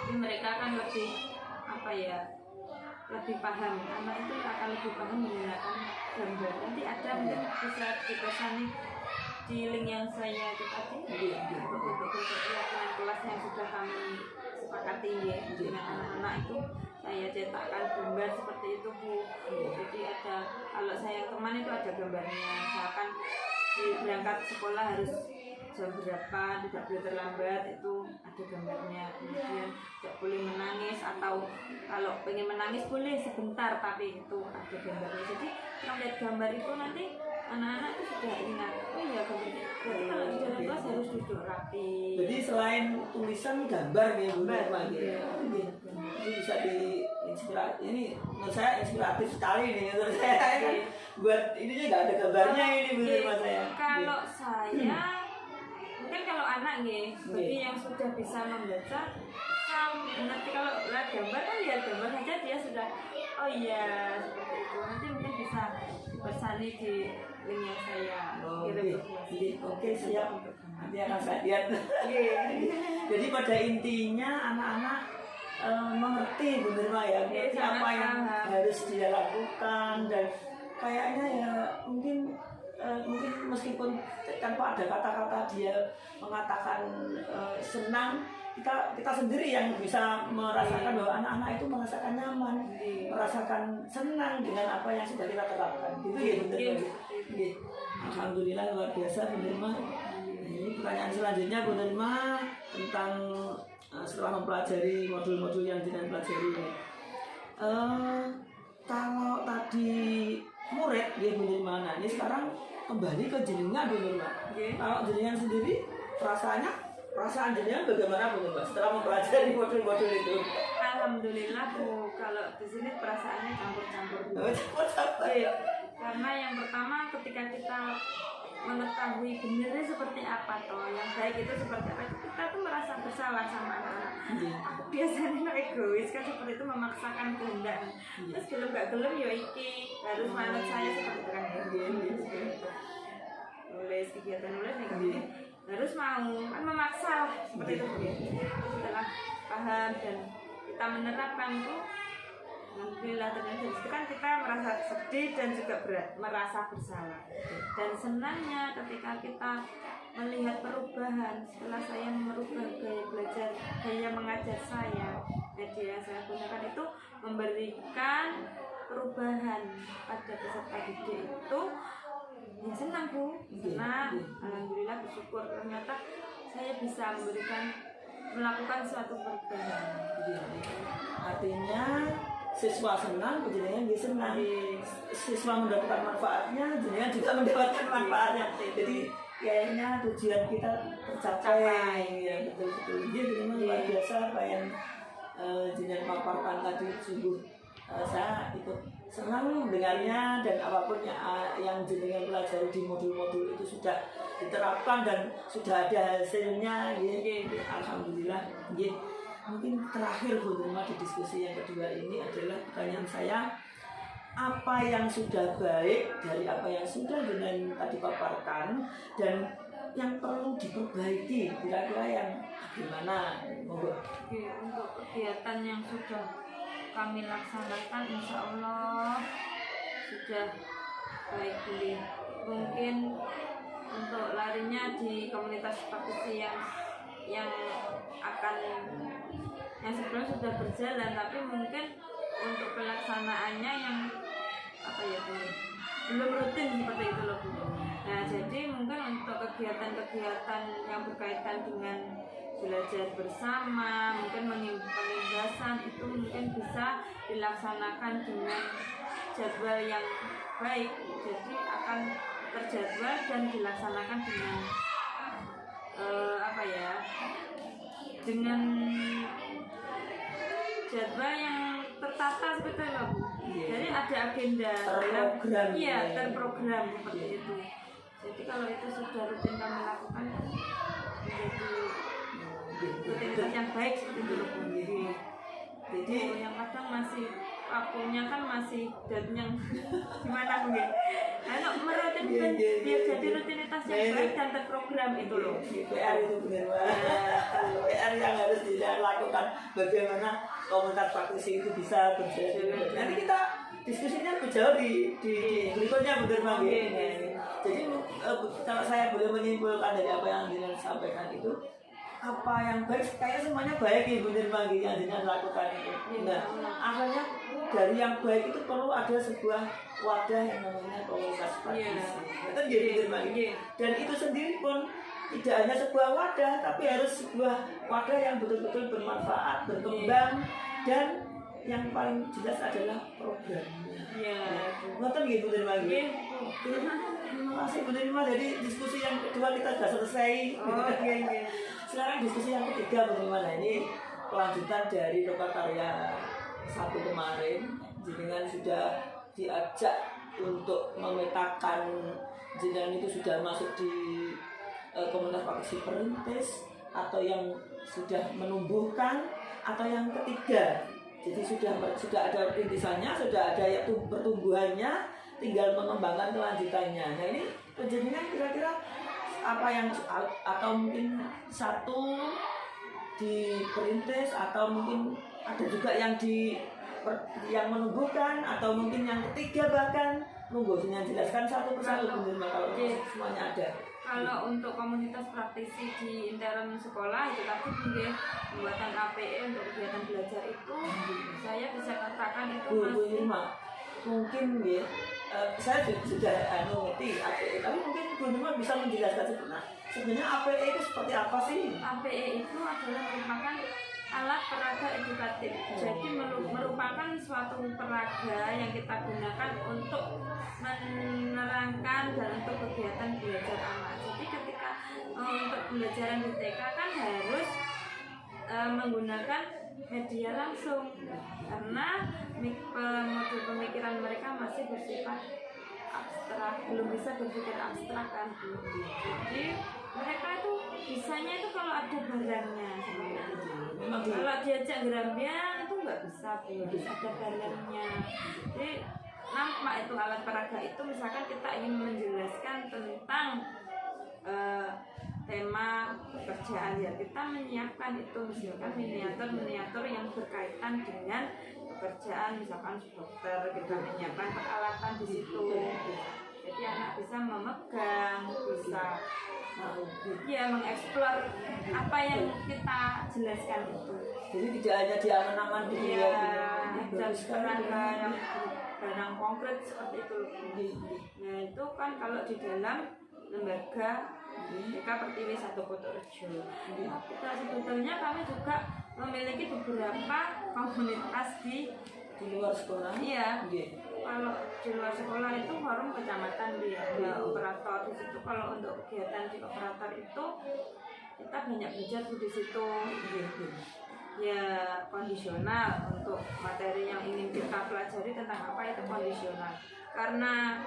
Jadi mereka kan lebih apa ya, lebih paham. Anak itu akan lebih paham menggunakan gambar. Nanti ada mungkin bisa dipesani di link yang saya itu tadi untuk kegiatan kelas yang sudah kami sepakati ya dengan anak-anak itu. Saya cetakkan gambar seperti itu Bu. Jadi ada, kalau saya yang teman itu ada gambarnya. Misalkan di berangkat sekolah harus jam berapa, tidak boleh terlambat, itu ada gambarnya. Kemudian tidak boleh menangis, atau kalau pengen menangis boleh sebentar, tapi itu ada gambarnya. Jadi kalau lihat gambar itu nanti anak-anak itu sudah ingat, oh iya gambarnya. Jadi kalau di dalam kelas harus duduk rapi. Jadi selain tulisan gambar nih Bu Nirma gitu. Ini bisa diinspirasi. Ini menurut saya inspiratif sekali nih. Menurut saya kan buat ininya nggak ada gambarnya ini Bu Nirma saya. Kalau saya mungkin kalau anak nih, bagi yang sudah bisa membaca, nanti kalau lihat gambar kan lihat gambar saja dia sudah oh iya seperti itu. Nanti mungkin bisa bersani di link yang saya kirim. Oke, siap. Nanti akan saya lihat. Jadi pada intinya anak-anak mengerti Bu Nirma ya, mengerti apa yang harus dia lakukan, dan kayaknya ya mungkin mungkin meskipun tanpa ada kata-kata dia mengatakan senang, kita sendiri yang bisa merasakan bahwa anak-anak itu merasakan nyaman, merasakan senang dengan apa yang sudah kita terapkan. Gitu ya benar ya. Alhamdulillah luar biasa Bu Nirma. Ini pertanyaan selanjutnya Bu Nirma tentang setelah mempelajari modul-modul yang jenengan pelajari ini. Kalau tadi murid ya Bu Nirma, nah ini sekarang kembali ke jenengan Bu Nirma. Kalau jenengan sendiri perasaan jenengan bagaimana Bu Nirma setelah mempelajari modul-modul itu? Alhamdulillah Bu, kalau di sini perasaannya campur-campur. Karena yang pertama ketika kita mengetahui benernya seperti apa toh, yang baik itu seperti apa, kita tuh merasa bersalah sama anak-anak. Aku biasanya egois kan seperti itu, memaksakan kehendak. Terus gelem gak gelem ya iki harus manut saya seperti itu kan. Nulis kegiatan nulis nih kan harus mau kan, memaksa seperti itu. Setelah paham dan kita menerapkan tuh, alhamdulillah ternyata itu kan kita merasa sedih dan juga merasa bersalah. Dan senangnya ketika kita melihat perubahan setelah saya merubah gaya belajar, gaya mengajar saya, media saya gunakan itu memberikan perubahan pada peserta didik itu, ya senang Bu, senang, alhamdulillah bersyukur ternyata saya bisa melakukan suatu perubahan. Artinya siswa senang, jenengan dia senang. Siswa mendapatkan manfaatnya, jenengan juga mendapatkan manfaatnya. Jadi kayaknya tujuan kita tercapai. Ya betul-betul. Jadi memang luar biasa apa yang jenengan paparkan tadi, sungguh saya ikut senang mendengarnya, dan apapun yang jenengan pelajari di modul-modul itu sudah diterapkan dan sudah ada hasilnya. Alhamdulillah. Mungkin terakhir Bu Nirma di diskusi yang kedua ini adalah pertanyaan saya, apa yang sudah baik dari apa yang sudah jenengan tadi paparkan dan yang perlu diperbaiki, kira-kira yang bagaimana? Untuk kegiatan yang sudah kami laksanakan, insya Allah sudah baik Bu. Mungkin untuk larinya di komunitas praktisi yang sebelumnya sudah berjalan, tapi mungkin untuk pelaksanaannya yang belum rutin seperti itu loh Bu. Nah jadi mungkin untuk kegiatan-kegiatan yang berkaitan dengan belajar bersama, mungkin penindasan itu mungkin bisa dilaksanakan dengan jadwal yang baik. Jadi akan terjadwal dan dilaksanakan dengan dengan jadwal yang tertata seperti itu Bu. Jadi ada agenda terprogram seperti itu. Jadi kalau itu sudah rutin kami lakukan, menjadi rutinitas yang baik seperti itu Bu. Jadi yang kadang masih waktunya kan masih dan yang gimana Bu? Kalau merutinkan biar jadi rutinitas yang baik dan terprogram itu loh. PR itu benar banget. PR yang harus dilakukan, bagaimana komunitas praktisi itu bisa berjalan. Nanti kita diskusinya berjauh di berikutnya benar banget. Jadi kalau saya boleh menyimpulkan dari apa yang Dina sampaikan itu, apa yang baik, kayaknya semuanya baik ya Bu Nirma yang Dina lakukan itu. Nah, akhirnya dari yang baik itu perlu ada sebuah wadah yang namanya komunitas praktisi. Itu jadi Bu Nirma. Dan itu sendiri pun tidak hanya sebuah wadah, tapi harus sebuah wadah yang betul-betul bermanfaat, berkembang, dan yang paling jelas adalah programnya. Nonton gitu Bu Nirma. Terima kasih Bu Nirma. Jadi diskusi yang kedua kita sudah selesai. Sekarang diskusi yang ketiga Bu Nirma. Nah, ini kelanjutan dari Lokakarya 1 kemarin. Jenengan sudah diajak untuk memetakan, jenengan itu sudah masuk di komunitas praktisi perintis, atau yang sudah menumbuhkan, atau yang ketiga. Jadi sudah ada perintisannya, sudah ada pertumbuhannya, tinggal mengembangkan kelanjutannya. Nah ini penjelasannya kira-kira apa yang, atau mungkin satu diperintis, atau mungkin ada juga yang menumbuhkan, atau mungkin yang ketiga bahkan monggo dengan jelaskan satu persatu Bu Nirma kalau semuanya ada. Kalau untuk komunitas praktisi di intern sekolah itu tadi mungkin pembuatan APE untuk kegiatan belajar itu saya bisa katakan itu Bu Nirma, mungkin ya saya sudah ngerti APE, tapi mungkin Bu Nirma bisa menjelaskan sebenarnya APE itu seperti apa sih? APE itu adalah merupakan alat peraga edukatif. Jadi merupakan suatu peraga yang kita gunakan untuk menerangkan dan untuk kegiatan belajar anak. Jadi ketika untuk pembelajaran di TK kan harus menggunakan media langsung karena model pemikiran mereka masih bersifat abstrak, belum bisa berpikir abstrak kan. Jadi mereka itu bisanya itu kalau ada barangnya. Kalau diajak gerambian itu nggak bisa, harus ada barangnya. Jadi nampak itu alat peraga itu misalkan kita ingin menjelaskan tentang tema pekerjaan ya kita menyiapkan itu misalkan miniatur yang berkaitan dengan pekerjaan misalkan dokter kita menyiapkan peralatan di situ jadi anak bisa memegang bisa ya mengeksplor apa yang kita jelaskan itu jadi tidak hanya di angan-angan di dan peraga yang barang konkret seperti itu. Nah itu kan kalau di dalam lembaga TK Pertiwi 1 Kutorejo. Kita sebetulnya kami juga memiliki beberapa komunitas di luar sekolah. Iya. Kalau di luar sekolah itu forum kecamatan dia ada operator di situ. Kalau untuk kegiatan di operator itu kita banyak belajar di situ. Ya kondisional untuk materi yang ingin kita pelajari tentang apa itu kondisional karena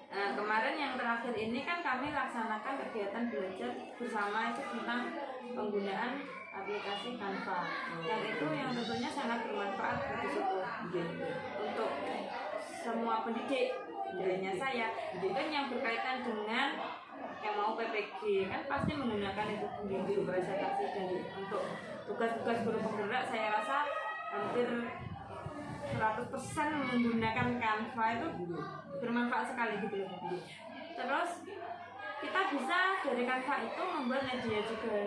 kemarin yang terakhir ini kan kami laksanakan kegiatan belajar bersama itu tentang penggunaan aplikasi Canva yang itu yang tentunya sangat bermanfaat bagi situ untuk semua pendidik hanya saya kan yang berkaitan dengan yang mau PPG kan pasti menggunakan itu untuk presentasi dan untuk tugas-tugas guru penggerak saya rasa hampir 100% menggunakan Canva itu bermanfaat sekali gitu. Terus kita bisa dari Canva itu membuat media juga.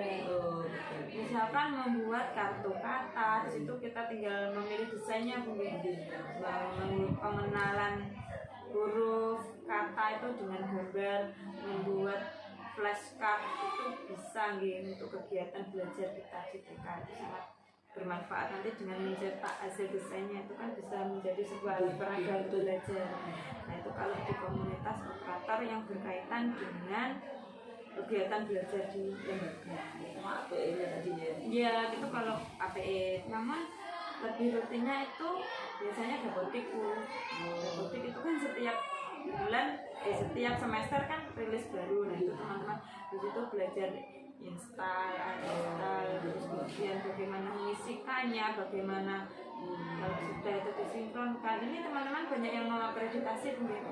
Misalkan membuat kartu kata, di situ kita tinggal memilih desainnya mungkin pengenalan huruf kata itu dengan gambar, membuat flashcard itu bisa untuk kegiatan belajar kita di TK itu sangat bermanfaat nanti dengan mencetak hasil desainnya itu kan bisa menjadi sebuah alat peraga untuk belajar. Nah itu kalau di komunitas operator yang berkaitan dengan kegiatan belajar di lembaga. APE tadinya. Ya itu kalau APE, namun lebih rutinnya itu biasanya dapotikku. Dapotik itu kan setiap bulan, setiap semester kan rilis baru. Nah itu teman-teman di situ belajar install, terus kemudian bagaimana mengisikannya, bagaimana kalau sudah itu disinkronkan. Ini teman-teman banyak yang mau akreditasi mungkin.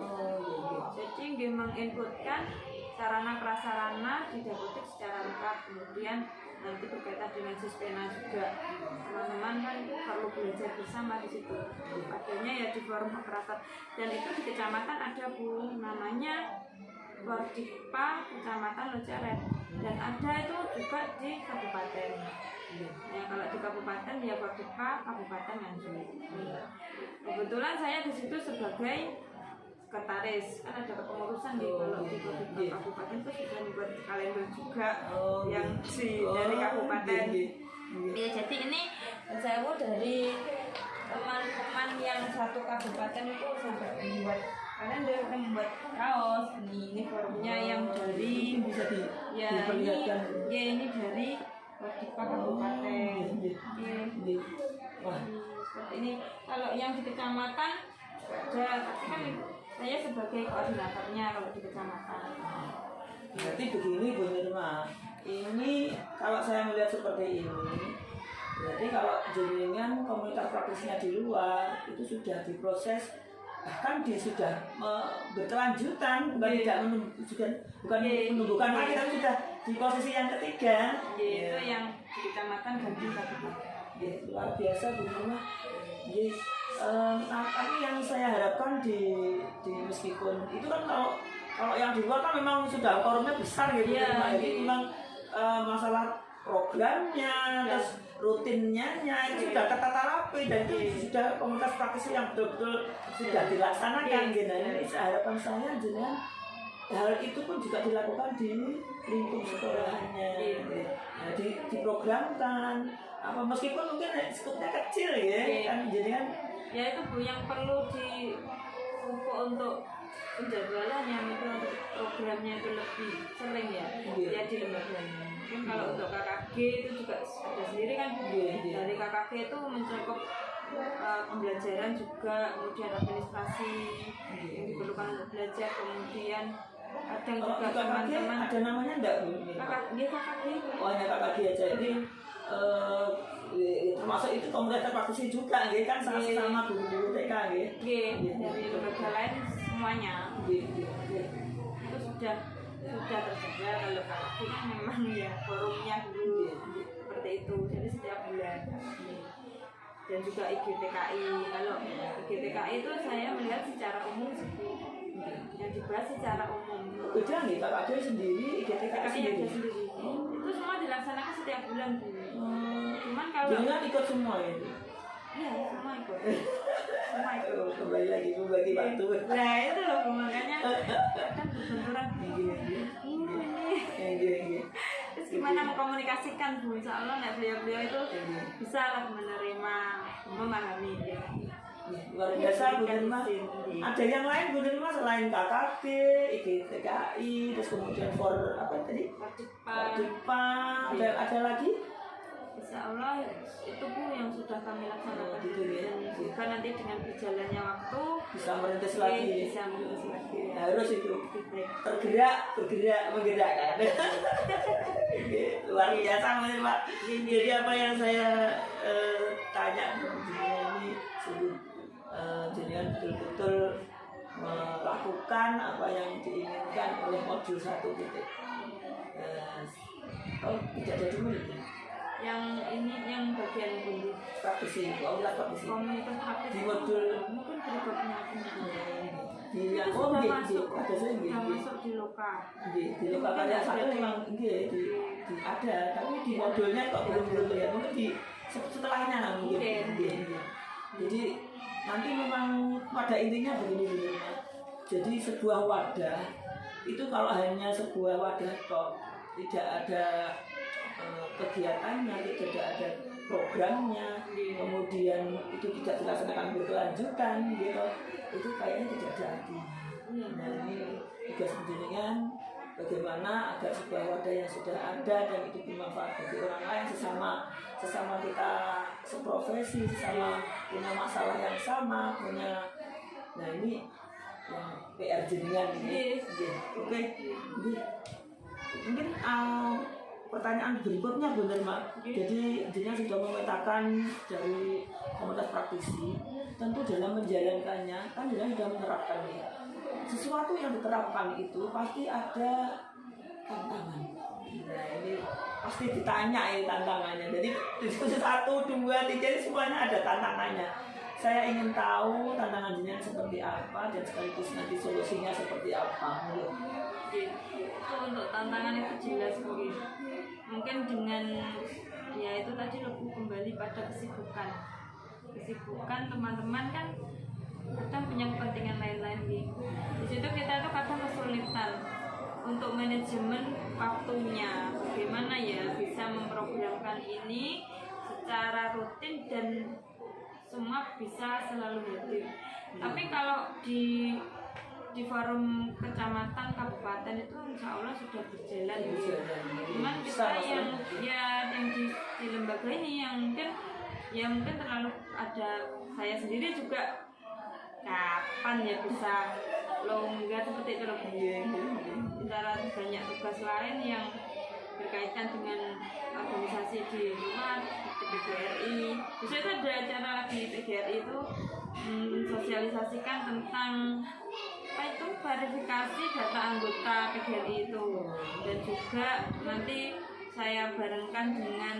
Jadi dia menginputkan sarana prasarana di dapotik secara lengkap, kemudian nanti berkaitan dengan Sispena juga teman-teman kan perlu belajar bersama di situ adanya ya di forum operator dan itu di kecamatan ada Bu namanya Wardikpa Kecamatan Locaret dan ada itu juga di kabupaten ya kalau di kabupaten ya Wardikpa Kabupaten Nganjuk kebetulan saya di situ sebagai sekretaris kan ada kepengurusan di kalau di kabupaten itu sudah membuat kalender juga yang dari kabupaten ya jadi ini saya dari teman-teman yang satu kabupaten itu sampai membuat kalender membuat kaos ini forumnya yang dari bisa diperlihatkan ini dari Wadipa Kabupaten wah seperti ini kalau yang di kecamatan ada tapi kan saya sebagai koordinatornya kalau di kecamatan. Berarti begini Bu Nirma, ini kalau saya melihat seperti ini, berarti kalau jenengan komunitas praktisnya di luar itu sudah diproses, bahkan dia sudah berkelanjutan, bukan menunggukan lagi, tapi sudah di posisi yang ketiga. Itu yang di kecamatan dan di kabupaten. Luar biasa Bu Nirma. Nah, tapi yang saya harapkan di meskipun itu kan kalau yang di luar kan memang sudah forumnya besar gitu, Iya, jadi iya. memang masalah programnya, terus rutinnya itu sudah tertata rapi dan itu sudah komunitas praktisi yang betul-betul sudah dilaksanakan gitu. Nah, ini harapan saya jenengan hal itu pun juga dilakukan di lingkup sekolahnya, nah, diprogramkan apa meskipun mungkin skupnya kecil ya kan, jadi kan ya itu Bu yang perlu dipupuk untuk penjadwalannya itu untuk programnya itu lebih sering ya di lembaganya. Mungkin kalau untuk KKG itu juga ada sendiri kan dari KKG itu mencakup pembelajaran juga, kemudian administrasi yang diperlukan untuk belajar, kemudian kadang juga teman-teman ada namanya enggak Bu? KKG. Oh hanya KKG aja, jadi termasuk itu komunitas praktisi juga gitu kan, sama guru-guru TK gitu. Dari lembaga lain semuanya itu sudah tersedia. Kalau KKG kan memang ya forumnya dulu seperti itu, jadi setiap bulan. Dan juga IGTKI. Kalau IGTKI itu saya melihat secara umum yang dibahas secara umum. Beda nih KKG sendiri, IGTKI sendiri. Itu semua dilaksanakan setiap bulan Bu. Cuman kalau jangan ikut semua ya. Iya, semua ikut. Semua ikut. Kembali lagi membagi waktu. Nah itu loh Bu, makanya kan berbenturan Gini. Terus gimana mengkomunikasikan Bu? Insya Allah beliau itu bisa lah menerima, memahami ya. Luar biasa Bu Nirma. Ada yang lain Bu Nirma selain KKG, IGTKI, terus kemudian apa tadi? Fordipa, ada lagi? Insya Allah itu Bu yang sudah kami laksanakan gitu ya. Dan juga nanti dengan berjalannya waktu bisa merintis lagi. Harus itu menggerakkan. Luar biasa Pak. Jadi apa yang saya tanya ini sungguh jenengan betul-betul melakukan apa yang diinginkan oleh modul 1 titik. Tidak ada dulu yang ini yang bagian ini praktisi, komunitas praktisi di modul mungkin berikutnya di yang ada saya masuk di loka di loka karya satu memang ada, tapi di modulnya kok belum ya, mungkin di setelahnya mungkin. Jadi nanti memang pada intinya begini, jadi sebuah wadah itu kalau hanya sebuah wadah kok tidak ada kegiatannya, tidak ada programnya, kemudian itu tidak dilaksanakan berkelanjutan gitu, itu kayaknya tidak ada artinya. Nah ini tugas penjenengan bagaimana agar sebuah wadah yang sudah ada dan itu bermanfaat bagi orang lain, sesama kita seprofesi, sesama punya masalah yang sama, punya. Nah ini yang PR jenengan ini. Oke. Mungkin pertanyaan berikutnya Bu Nirma. Jadi jenengan sudah memetakan dari komunitas praktisi, tentu dalam menjalankannya kan jenengan sudah menerapkan ya. Sesuatu yang diterapkan itu pasti ada tantangan. Nah ini pasti ditanya ini tantangannya. Jadi diskusi 1, 2, 3 semuanya ada tantangannya. Saya ingin tahu tantangan jenengan seperti apa dan sekaligus nanti solusinya seperti apa. Itu untuk tantangan itu jelas mungkin dengan ya itu tadi lebih kembali pada kesibukan teman-teman kan kadang punya kepentingan lain-lain di situ kita tuh kadang kesulitan untuk manajemen waktunya, bagaimana ya bisa memprogramkan ini secara rutin dan semua bisa selalu hadir. Tapi kalau di forum kecamatan, kabupaten itu insya Allah sudah berjalan. Cuman kita yang di lembaga ini yang mungkin terlalu ada, saya sendiri juga kapan ya bisa longgar seperti itu loh. Antara banyak tugas lain yang berkaitan dengan organisasi di luar seperti PGRI. Terus itu ada acara lagi PGRI itu mensosialisasikan tentang apa itu verifikasi data anggota PGRI itu, dan juga nanti saya barengkan dengan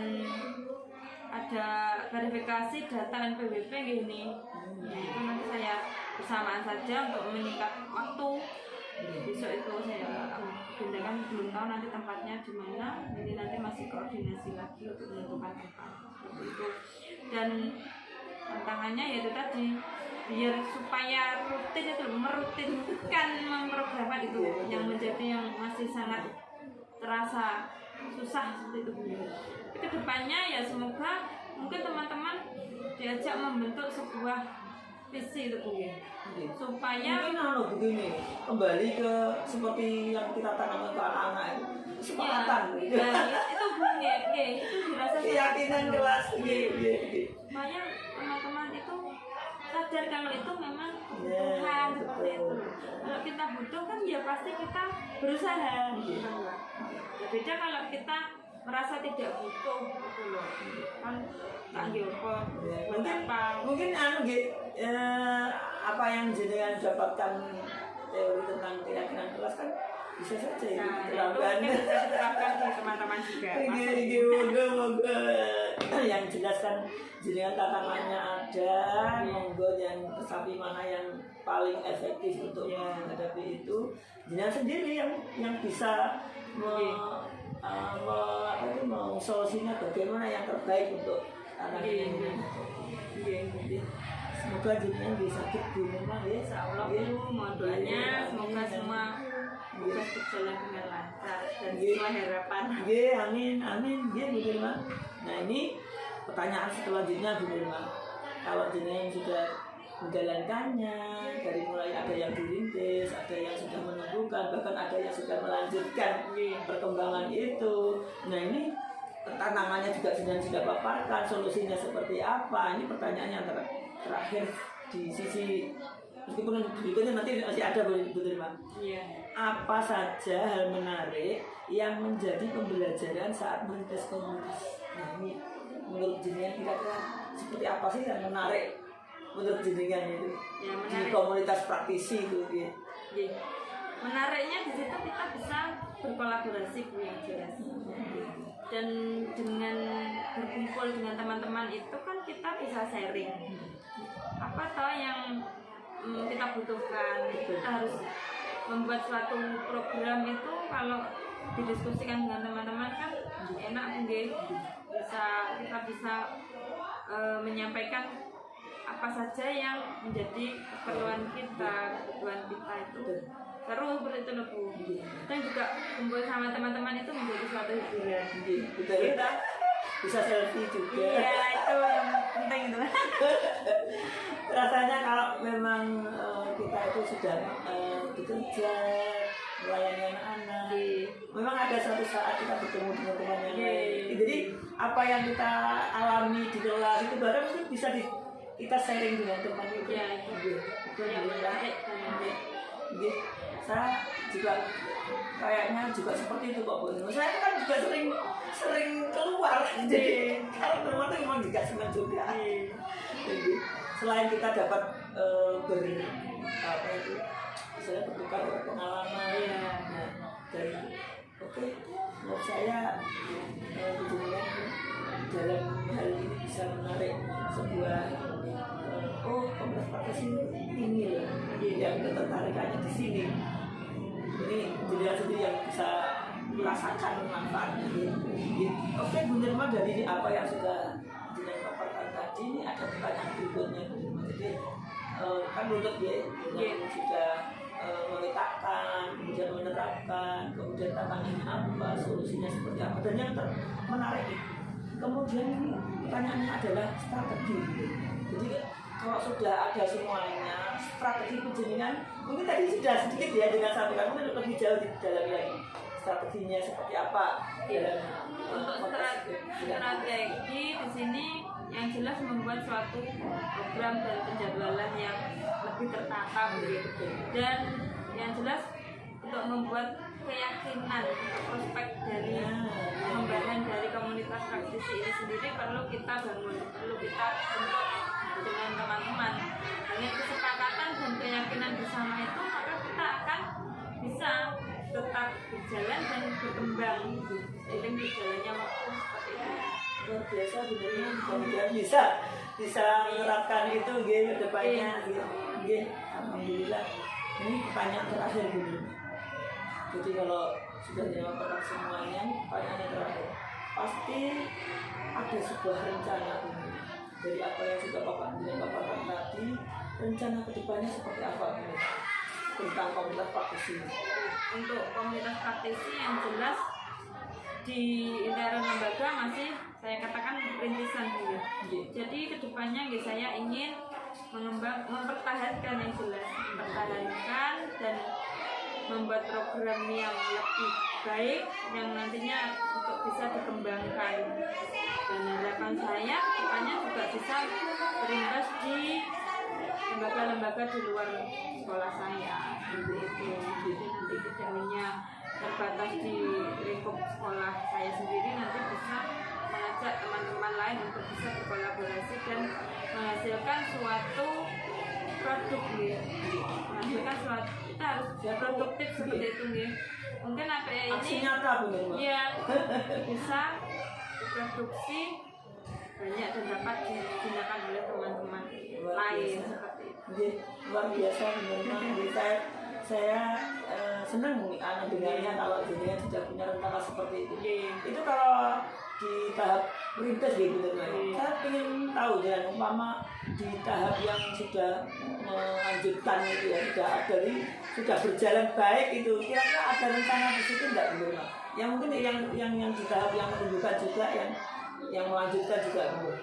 ada verifikasi data NPWP gini. Nah, itu nanti saya bersamaan saja untuk menyingkat waktu. Besok itu saya agendakan, belum tahu nanti tempatnya di mana. Jadi nanti masih koordinasi lagi untuk menentukan tempat seperti itu. Dan tantangannya yaitu tadi, biar supaya rutin itu merutinkan memprograman itu yang menjadi yang masih sangat terasa susah seperti itu. Tapi kedepannya ya semoga mungkin teman-teman diajak membentuk sebuah visi itu Bu, supaya mungkin begini, kembali ke seperti yang kita tanamkan ke anak-anak itu kesepakatan ya, itu Bu, itu dirasa keyakinan kelas supaya teman-teman itu sadar kalau itu memang kebutuhan seperti itu. Kalau kita butuh kan ya pasti kita berusaha. Ya beda kalau kita merasa tidak butuh gitu loh. Kan tak nyoba. Mungkin apa yang jenengan dapatkan teori tentang keyakinan kelas kan bisa saja diterapkan. Bisa diterapkan di teman-teman juga. Moga yang jelaskan jenengan tantangannya ada, monggo yang kesapi mana yang paling efektif untuk menghadapi itu. Jenengan sendiri yang bisa solusinya bagaimana yang terbaik untuk anak ini. Semoga jenengan bisa di rumah ya. Insyaallah mohon doanya semoga semua tugas berjalan dengan lancar dan sesuai harapan. Amin. Bu Nirma. Nah ini pertanyaan selanjutnya Bu Nirma. Kalau jenengan sudah menjalankannya, dari mulai ada yang dirintis, ada yang sudah menentukan, bahkan ada yang sudah melanjutkan perkembangan itu. Nah ini tantangannya juga sudah paparkan, solusinya seperti apa? Ini pertanyaan yang terakhir di sisi, meskipun berikutnya nanti masih ada Bu Nirma. Apa saja hal menarik yang menjadi pembelajaran saat merintis komunitas? Nah ini menurut jenengan kira-kira seperti apa sih yang menarik menurut jenengan itu di komunitas praktisi itu? Menariknya di situ kita bisa berkolaborasi Bu yang jelas. Dan dengan berkumpul dengan teman-teman itu kan kita bisa sharing apa toh yang kita butuhkan. Kita harus membuat suatu program itu kalau didiskusikan dengan teman-teman kan enak Bu. Kita bisa menyampaikan apa saja yang menjadi kebutuhan kita itu seru seperti itu loh Bu. Dan juga kumpul sama teman-teman itu menjadi suatu hiburan. Kita bisa selfie juga. Iya itu yang penting itu. Rasanya kalau memang kita itu sudah bekerja melayani anak-anak, memang ada suatu saat kita bertemu dengan teman yang lain. Jadi apa yang kita alami di kelas itu bahkan bisa kita sharing dengan teman itu. Itu yang menarik. Saya juga kayaknya juga seperti itu kok Bu. Saya kan juga sering keluar. Jadi kalau keluar itu memang juga senang juga. Jadi selain kita dapat bertukar pengalaman, dan menurut saya dalam hal ini bisa menarik sebuah komunitas praktisi ini loh, yang ketertarikannya di sini. Ini jenengan sendiri yang bisa merasakan manfaatnya. Oke Bu Nirma, dari apa yang sudah jenengan paparkan tadi, ini ada pertanyaan berikutnya Bu Nirma. Jadi kan menurut yang sudah meletakkan, kemudian menerapkan, kemudian tantangannya apa, solusinya seperti apa, dan yang menarik kemudian ini pertanyaannya adalah strategi. Jadi kalau sudah ada semuanya, strategi penjenengan mungkin tadi sudah sedikit ya dengan sampaikan, mungkin lebih jauh di dalam lagi strateginya seperti apa. Untuk strategi di sini yang jelas membuat suatu program dan penjadwalan yang lebih tertata begitu. Dan yang jelas untuk membuat keyakinan prospek dari pengembangan dari komunitas praktisi ini sendiri perlu kita bangun, perlu kita bentuk dengan teman-teman. Dengan kesepakatan dan keyakinan bersama itu, maka kita akan bisa tetap berjalan dan berkembang seiring berjalannya waktu seperti itu. biasa sebenarnya mudah-mudahan bisa menerapkan itu nggih ke depannya nggih. Alhamdulillah. Ini pertanyaan terakhir dulu. Jadi kalau sudah jawab semuanya, pertanyaan yang terakhir. Pasti ada sebuah rencana ini. Jadi apa yang sudah Bapak katakan tadi, rencana kedepannya seperti apa ini tentang komunitas praktisi? Untuk komunitas praktisi yang jelas di intern lembaga masih saya katakan rintisan dulu. Jadi kedepannya saya ingin mempertahankan yang jelas, mempertahankan dan membuat program yang lebih baik yang nantinya untuk bisa dikembangkan. Dan harapan saya kedepannya juga bisa berimbas di lembaga-lembaga di luar sekolah saya. Itu. Jadi nanti tidak hanya terbatas di lingkup sekolah saya sendiri, nanti bisa mengajak teman-teman lain untuk bisa berkolaborasi dan menghasilkan suatu produk menghasilkan suatu, kita harus produktif seperti itu mungkin apa ya ini aksi nyata benar ya bisa diproduksi banyak dan dapat digunakan oleh teman-teman lain seperti itu. Luar biasa benar. Saya senang dengarnya kalau dunia sudah punya rencana seperti itu. Itu kalau di tahap perintis gitu teman. Saya ingin tahu dan umpama di tahap yang sudah melanjutkan itu ya sudah berjalan baik itu. Kira-kira ada rencana di situ enggak benar? Yang mungkin yang di tahap yang menunjukkan juga yang melanjutkan juga benar.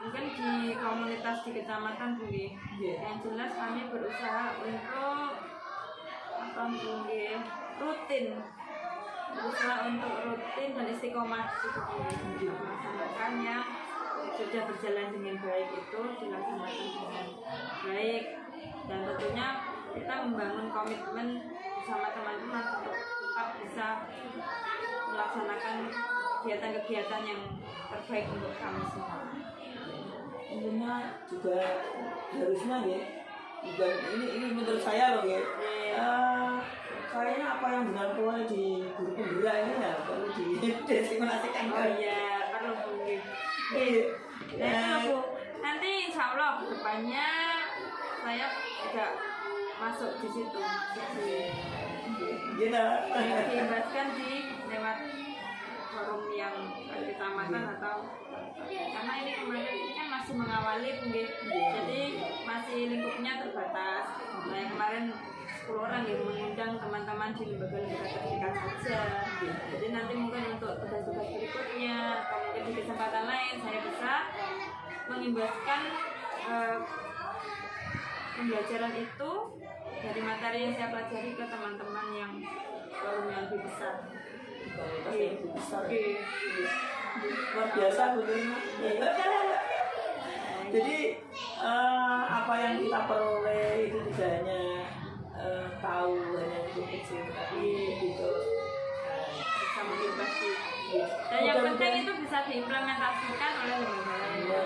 Mungkin di komunitas di kecamatan yang jelas kami berusaha untuk rutin dan istiqomah melaksanakan yang sudah berjalan dengan baik itu dilaksanakan dengan baik dan tentunya kita membangun komitmen bersama teman-teman untuk tetap bisa melaksanakan kegiatan-kegiatan yang terbaik untuk kami semua. Tentunya juga harusnya ya, dan ini menurut saya loh ya, kayaknya apa yang dilakukan di guru penggerak ini ya perlu disimulasikan. Oh iya, perlu mungkin. Nah, itu nanti insya Allah kedepannya saya juga masuk di situ. Diimbaskan di lewat forum yang kecamatan atau karena ini kemarin kan masih mengawali jadi masih lingkupnya terbatas. Saya kemarin 10 orang yang mengundang teman-teman di lembaga-lembaga terdekat saja. Jadi nanti mungkin untuk tugas-tugas berikutnya atau mungkin di kesempatan lain saya bisa mengimbaskan pembelajaran itu dari materi yang saya pelajari ke teman-teman yang forum yang lebih besar. Luar biasa betul. Jadi apa yang kita peroleh itu tidak hanya tahu hanya itu kecil tapi gitu bisa mengimbasi dan yang penting itu bisa diimplementasikan oleh lembaga.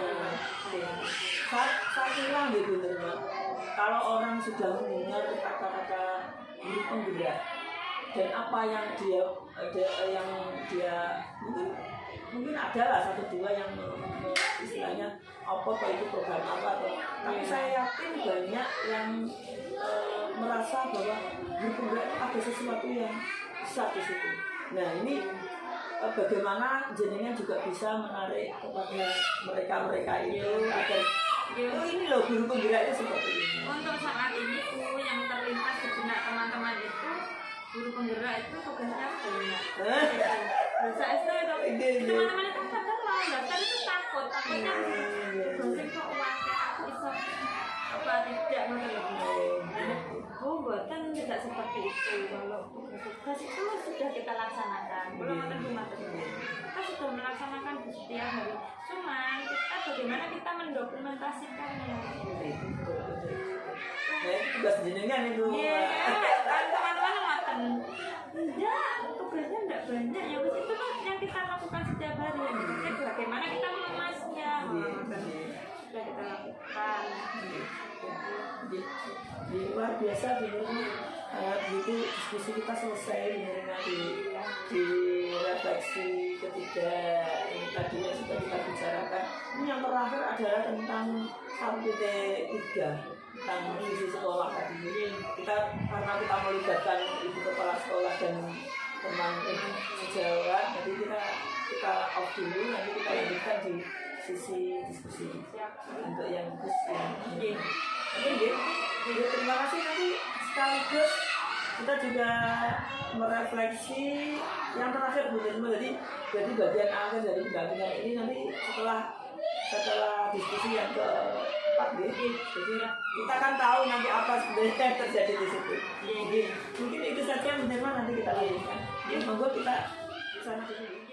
Saya kira gitu teman. Kalau orang sudah mendengar kata-kata guru penggerak dan apa yang dia mungkin adalah satu dua yang istilahnya apa itu program apa atau tapi saya yakin banyak yang merasa bahwa guru penggerak itu ada sesuatu yang besar di situ. Nah ini bagaimana jenengan juga bisa menarik kepada mereka itu agar oh ini loh guru penggerak itu seperti ini. Untuk saat ini yang terlintas di benak teman-teman itu guru penggerak itu tugasnya banyak. Saya itu teman-teman itu kadang mau daftar itu takutnya dosen kok uangnya bisa apa tidak buatan tidak seperti itu. Kalau tugas itu sudah kita laksanakan belum kita sudah melaksanakan setiap hari cuman kita bagaimana kita mendokumentasikannya nah itu tugas jenengan itu teman-teman makan enggak tugasnya enggak banyak ya itu kan yang kita lakukan setiap hari bagaimana kita mengemasnya sudah kita lakukan luar biasa benar Begitu diskusi kita selesai, benar di refleksi ketiga yang tadi yang sudah kita bicarakan. Ini yang terakhir adalah tentang 1.3 tentang visi sekolah tadi. Kita karena kita melibatkan ibu kepala sekolah dan teman sejawat, jadi kita off dulu, nanti kita lanjutkan di sisi diskusi untuk yang ini. Jadi terima kasih, nanti sekaligus kita juga merefleksi yang terakhir Bu Nirma. Jadi bagian akhir dari pendampingan ini nanti setelah diskusi yang keempat, jadi kita akan tahu nanti apa sebenarnya yang terjadi di situ. Jadi mungkin itu saja Bu Nirma, nanti kita lanjutkan. Monggo kita sana dulu.